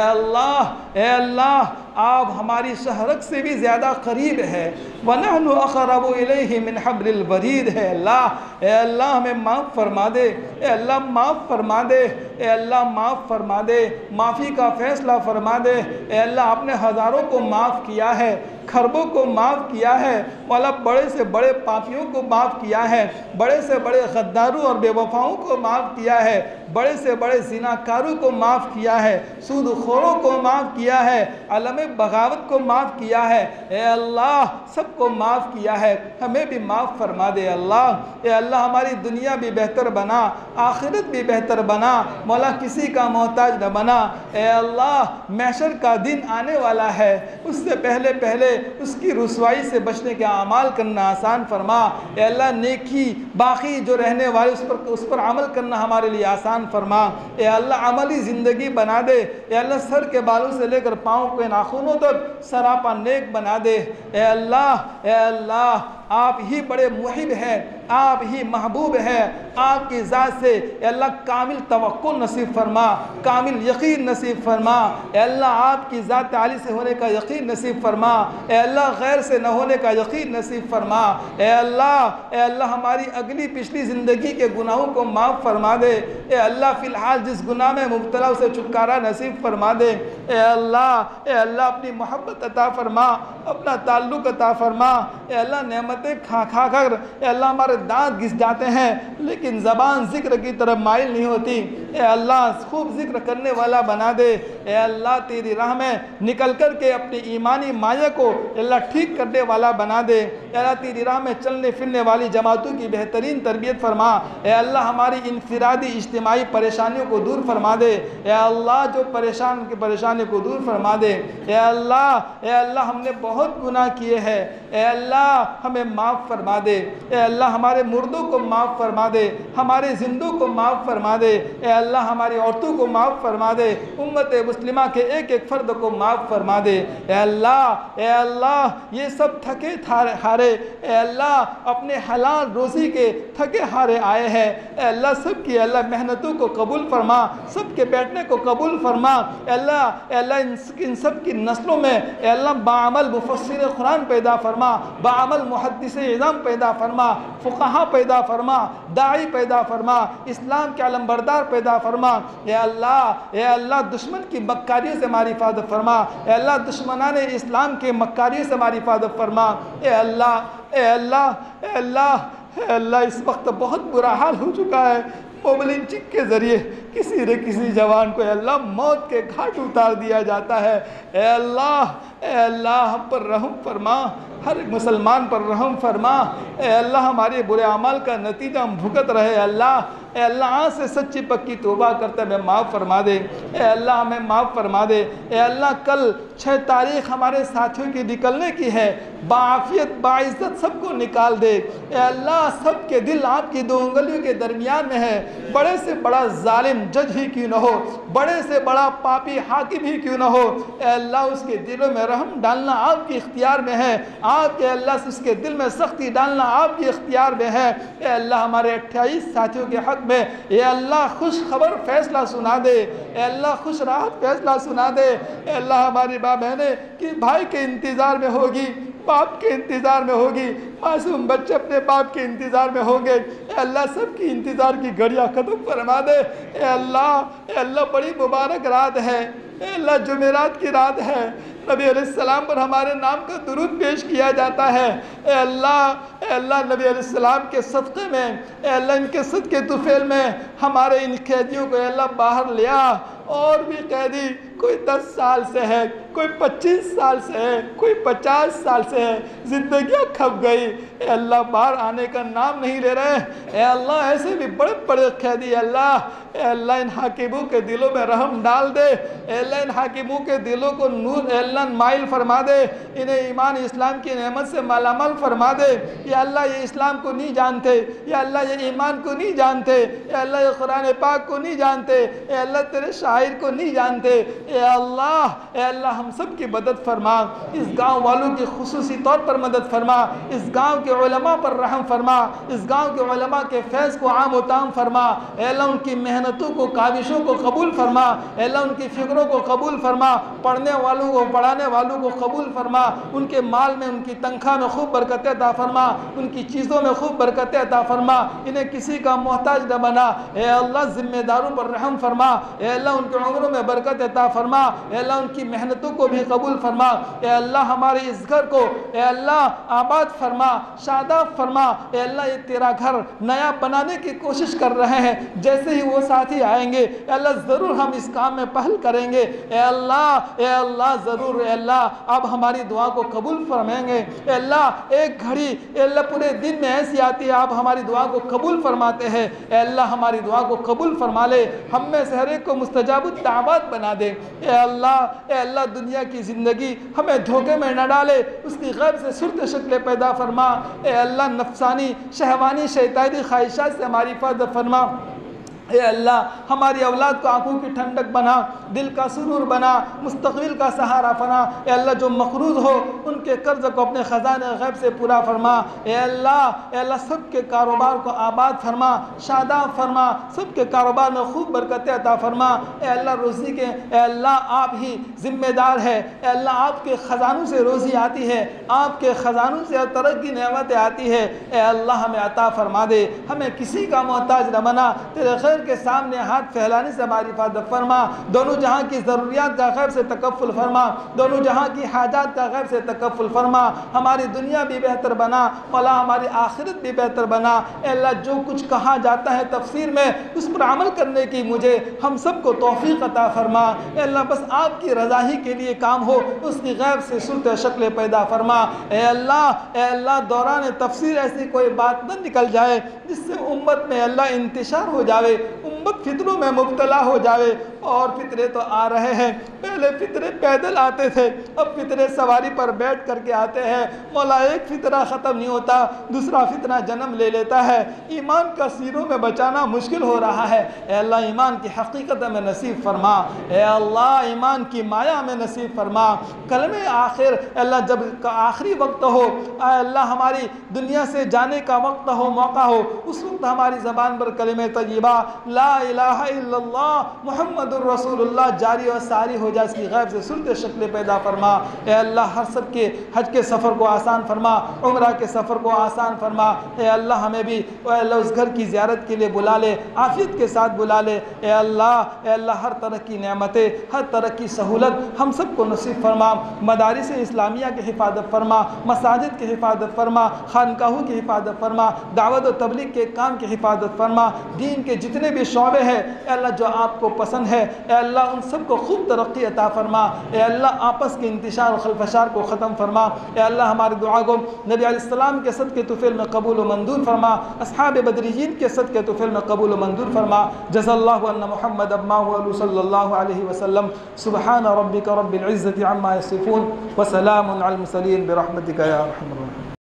अल्लाह आप हमारी शहरत से भी ज़्यादा करीब है। वनहनु अक़रबु इलैहि मिन हब्लिल वरीद है। अल्लाह, ए अल्लाह हमें माफ़ फरमा दे। ए अल्लाह माफ़ फरमा दे। ए अल्लाह माफ़ फरमा दे। माफ़ी का फ़ैसला फरमा दे। ए अल्लाह आपने हज़ारों को माफ़ किया है, खरबों को माफ़ किया है। मौला बड़े से बड़े पापियों को माफ़ किया है, बड़े से बड़े गद्दारों और बेवफाओं को माफ़ किया है, बड़े से बड़े ज़िनाकारों को माफ़ किया है, सूदखोरों को माफ़ किया है, आलम हमें बगावत को माफ़ किया है, ए अल्लाह सबको माफ़ किया है, हमें भी माफ़ फरमा दे अल्लाह। ए अल्लाह हमारी दुनिया भी बेहतर बना, आखिरत भी बेहतर बना, मौला किसी का मोहताज न बना। ए अल्लाह महशर का दिन आने वाला है, उससे पहले पहले उसकी रुसवाई से बचने के अमाल करना आसान फरमा। ए अल्लाह नेकी बाकी जो रहने वाले उस पर अमल करना हमारे लिए आसान फरमा। ए अल्लाह अमली ज़िंदगी बना दे। ए अल्लाह सर के बालों से लेकर पाँव के नाखूनों तक सरापा नेक बना दे। ए अल्लाह आप ही बड़े मुहिब हैं, आप ही महबूब हैं, आपकी ज़ात से अल्लाह कामिल तवक्कुल नसीब फरमा, कामिल यकीन नसीब फरमा। अल्लाह आपकी ज़ात आली से होने का यकीन नसीब फरमा। अल्लाह गैर से न होने का यकीन नसीब फरमा। अल्लाह हमारी अगली पिछली ज़िंदगी के गुनाहों को माफ़ फरमा दे। अल्लाह फ़िलहाल जिस गुनाह में मुब्तला उसे छुटकारा नसीब फरमा दे। अल्लाह अपनी मोहब्बत अता फरमा, अपना ताल्लुक़ अता फरमा। अल्लाह नेमतें खा खा कर अल्लाह हमारे दांत घिस जाते हैं, लेकिन ज़बान ज़िक्र की तरफ माइल नहीं होती। अल्लाह खूब ज़िक्र करने वाला बना दे। अल्लाह तेरी राह में निकल कर के अपनी ईमानी माया को अल्लाह ठीक करने वाला बना दे। अल्लाह तेरी राह में चलने फिरने वाली जमातों की बेहतरीन तरबियत फरमा। अल्लाह हमारी इनफिरादी इज्तिमाई परेशानियों को दूर फरमा दे। अल्लाह जो परेशानी को दूर फरमा दे। अल्लाह हमने बहुत गुनाह किए हैं, अल्लाह हमें माफ़ फरमा दे। अल्लाह हमारे मुर्दों को माफ़ फरमा दे, हमारे जिंदों को माफ़ फरमा दे। अल्लाह हमारी औरतों को माफ़ फरमा दे, उम्मत मुस्लिमा के एक एक फ़र्द को माफ़ फरमा दे। अल्लाह ये सब थके हारे अल्लाह अपने हलाल रोज़ी के थके हारे आए हैं। अल्लाह सब की अल्लाह मेहनतों को कबूल फरमा, सब के बैठने को कबूल फरमा। अल्लाह इन सब की नस्लों में अल्लाह बाअमल मुफस्सिर कुरान पैदा फरमा, बाअमल मुहद्दिस इज़ाम पैदा फरमा, फ़ुक़हा पैदा फरमा, दाई पैदा फरमा, इस्लाम के अलमबरदार पैदा फरमा। अल्लाह दुश्मन की मक्कारियों से हमारी हिफाजत फरमा। अल्लाह दुश्मनाने इस्लाम के मक्कारियों से हमारी हिफाजत फरमा। अल्लाह इस वक्त बहुत बुरा हाल हो चुका है। मोबाइल चिक के ज़रिए किसी न किसी जवान को अल्लाह मौत के घाट उतार दिया जाता है। अल्लाह हम पर रहम फरमा, हर एक मुसलमान पर रहम फरमा। अल्लाह हमारे बुरे अमाल का नतीजा हम भुगत रहे। अल्लाह आज से सच्ची पक्की तौबा करते हमें माफ़ फरमा दे। अल्लाह हमें माफ़ फरमा दे। अल्लाह कल 6 तारीख़ हमारे साथियों की निकलने की है, बाआफियत बाइज़्ज़त सबको निकाल दे। अल्लाह सब के दिल आपकी 2 उंगलियों के दरमियान में है। बड़े से बड़ा जालिम जज ही क्यों न हो, बड़े से बड़ा पापी हाकिम ही क्यों न हो, अल्लाह उसके दिलों में रहम डालना आपके इख्तियार में है। आपके अल्लाह से उसके दिल में सख्ती डालना आपके इख्तियार में है। अल्लाह हमारे 28 साथियों के हक़ में ये अल्लाह खुश खबर फ़ैसला सुना दे। अल्लाह खुश राहत फ़ैसला सुना दे। अल्लाह हमारी माँ बहनें कि भाई के इंतज़ार में होगी, बाप के इंतज़ार में होगी, मासूम बच्चे अपने बाप के इंतज़ार में होंगे। अल्लाह सबकी इंतज़ार की घड़ियाँ ख़त्म फरमा दे। अल्लाह बड़ी मुबारक रात है, अल्लाह जुमेरात की रात है। नबी अलैहिस्सलाम पर हमारे नाम का दुरूद पेश किया जाता है। अल्लाह नबी अलैहिस्सलाम के सदक़े में, अल्लाह इनके सदक़े तुफ़ैल में हमारे इन कैदियों को अल्लाह बाहर ले आ। और भी कैदी कोई 10 साल से है, कोई 25 साल से है, कोई 50 साल से है, ज़िंदगियाँ खप गई। अल्लाह बाहर आने का नाम नहीं ले रहे। अल्लाह ऐसे भी बड़े बड़े कैदी अल्लाह इन हाकिमों के दिलों में रहम डाल दे। अल्लाह इन हाकिमों के दिलों को नूर अल्लाह माइल फरमा दे, इन्हें ईमान इस्लाम की नेमत से मालामाल फरमा दे। या अल्लाह ये इस्लाम को नहीं जानते, या अल्लाह ये ईमान को नहीं जानते, या अल्लाह ये कुरान पाक को नहीं जानते, या अल्लाह तेरे शायर को नहीं जानते। अल्लाह हम सब की मदद फरमा। इस गाँव वालों की खुसूसी तौर पर मदद फरमा। इस गाँव के उलमा पर रहम फरमा। इस गाँव के उलमा के फैज़ को आम उताम फरमा। अल्लाह उनकी मेहनतों को, काविशों को कबूल फरमा। अल्लाह उनकी फ़िक्रों को कबूल फरमा। पढ़ने वालों को, पढ़ाने वालों को कबूल फरमा। उनके माल में, उनकी तनख्वाह में खूब बरकत अता फरमा। उनकी चीज़ों में खूब बरकत अता फरमा। इन्हें किसी का मोहताज न बना। अल्लाह ज़िम्मेदारों पर रहम फरमा। अल्लाह उनके उम्रों में बरकत अता फरमा। अल्लाह उनकी मेहनतों को भी कबूल फरमा। अल्लाह हमारे इस घर को अल्लाह आबाद फरमा, शादाब फरमा। अल्लाह ये तेरा घर नया बनाने की कोशिश कर रहे हैं, जैसे ही वो साथी आएंगे अल्लाह ज़रूर हम इस काम में पहल करेंगे। ए अल्लाह ज़रूर ए अल्लाह अब हमारी दुआ को कबूल फरमाएंगे। ए अल्लाह एक घड़ी ए अल्लाह पूरे दिन में ऐसी आती है आप हमारी दुआ को कबूल फरमाते हैं। ए अल्लाह हमारी दुआ को कबूल फरमा ले, हम में से हर एक को मुस्तजाबुत दावत बना दे। ए अल्लाह दुनिया की ज़िंदगी हमें धोखे में न डाले, उसकी गैब से सूरत शक्ल पैदा फरमा। ए अल्लाह नफसानी शहवानी शैतानी ख्वाहिशात से हमारी हिफाजत फरमा। ए अल्लाह हमारी औलाद को आंखों की ठंडक बना, दिल का सुरूर बना, मुस्तक़बिल का सहारा फरमा। ए अल्लाह जो मक़रूज़ हो उनके कर्ज़ को अपने ख़ज़ाने गैब से पूरा फरमा। ए अल्लाह सबके कारोबार को आबाद फरमा, शादाब फरमा, सबके कारोबार में खूब बरकतें अता फरमा। ए अल्लाह रोज़ी के ए अल्लाह आप ही ज़िम्मेदार है। ए अल्लाह आपके ख़ज़ानों से रोज़ी आती है, आपके ख़ज़ानों से तरक्की नेमतें आती है। ए अल्लाह हमें अता फरमा दे, हमें किसी का मोहताज न बना, तेरे खैर के सामने हाथ फैलाने से हमारी हिफाजत फरमा। दोनों जहां की ज़रूरियात का गैब से तकफ़ुल फरमा, दोनों जहां की हाजात का गैब से तकफ़ुल फरमा। हमारी दुनिया भी बेहतर बना, मौला हमारी आखिरत भी बेहतर बना। अल्लाह जो कुछ कहा जाता है तफसीर में उस पर अमल करने की मुझे हम सबको तौफीक अता फरमा। अल्लाह बस आपकी रज़ा ही के लिए काम हो, उसकी गैब से सूरत शक्ल पैदा फरमा। अल्लाह दौरान तफसीर ऐसी कोई बात न निकल जाए जिससे उम्मत में अल्लाह इंतशार हो जाए, उम्मत फितरों में मुब्तला हो जाए। और फितरे तो आ रहे हैं, पहले फितरे पैदल आते थे, अब फितरे सवारी पर बैठ करके आते हैं। मौला एक फितरा ख़त्म नहीं होता, दूसरा फितना जन्म ले लेता है। ईमान का सीरों में बचाना मुश्किल हो रहा है। ए अल्लाह ईमान की हकीकत में नसीब फरमा, ए अल्लाह ईमान की माया में नसीब फरमा। कलमे आखिर अल्लाह जब आखिरी वक्त हो, अल्लाह हमारी दुनिया से जाने का वक्त हो, मौका हो, उस वक्त हमारी ज़बान पर कलमे तय्यबा ला इलाहा इल्लल्लाह मुहम्मदुर रसूलुल्लाह जारी और सारी हो जाए, इसकी गैब से सूरत शक्ल पैदा फरमा। ए अल्लाह हर सब के हज के सफ़र को आसान फरमा, उम्रा के सफ़र को आसान फरमा। ए अल्लाह हमें भी अल्लाह उस घर की ज़ियारत के लिए बुला ले, आफियत के साथ बुला ले। ए अल्लाह हर तरह की नेमतें, हर तरह की सहूलत हम सबको नसीब फरमा। मदारिस इस्लामिया की हिफाजत फरमा, मसाजिद की हिफाजत फरमा, खानकाहों की हिफाजत फरमा, दावत और तबलीग के काम की हिफाजत फरमा। दीन के जितने भी शोबे हैं अल्लाह जो आपको पसंद है, अल्लाह उन सबको खूब तरक्की अता फरमा। अल्लाह आपस के इंतशार और खलफशार को ख़त्म फरमा। अल्लाह हमारी दुआ को नबी अलैहिस्सलाम के सदक़े तुफ़ैल में कबूल व मंजूर फरमा, अस्हाब बदरीयीन के सदक़े तुफ़ैल में कबूल व मंजूर फरमा। जज़ल्लाहु अन्ना मुहम्मद अम्मा सल्लल्लाहु अलैहि वसल्लम। सुब्हान रब्बिका रब्बिल इज़्ज़ति अम्मा यसिफ़ून व सलामुन अलल मुरसलीन बिरहमतिका या अरहमर राहिमीन।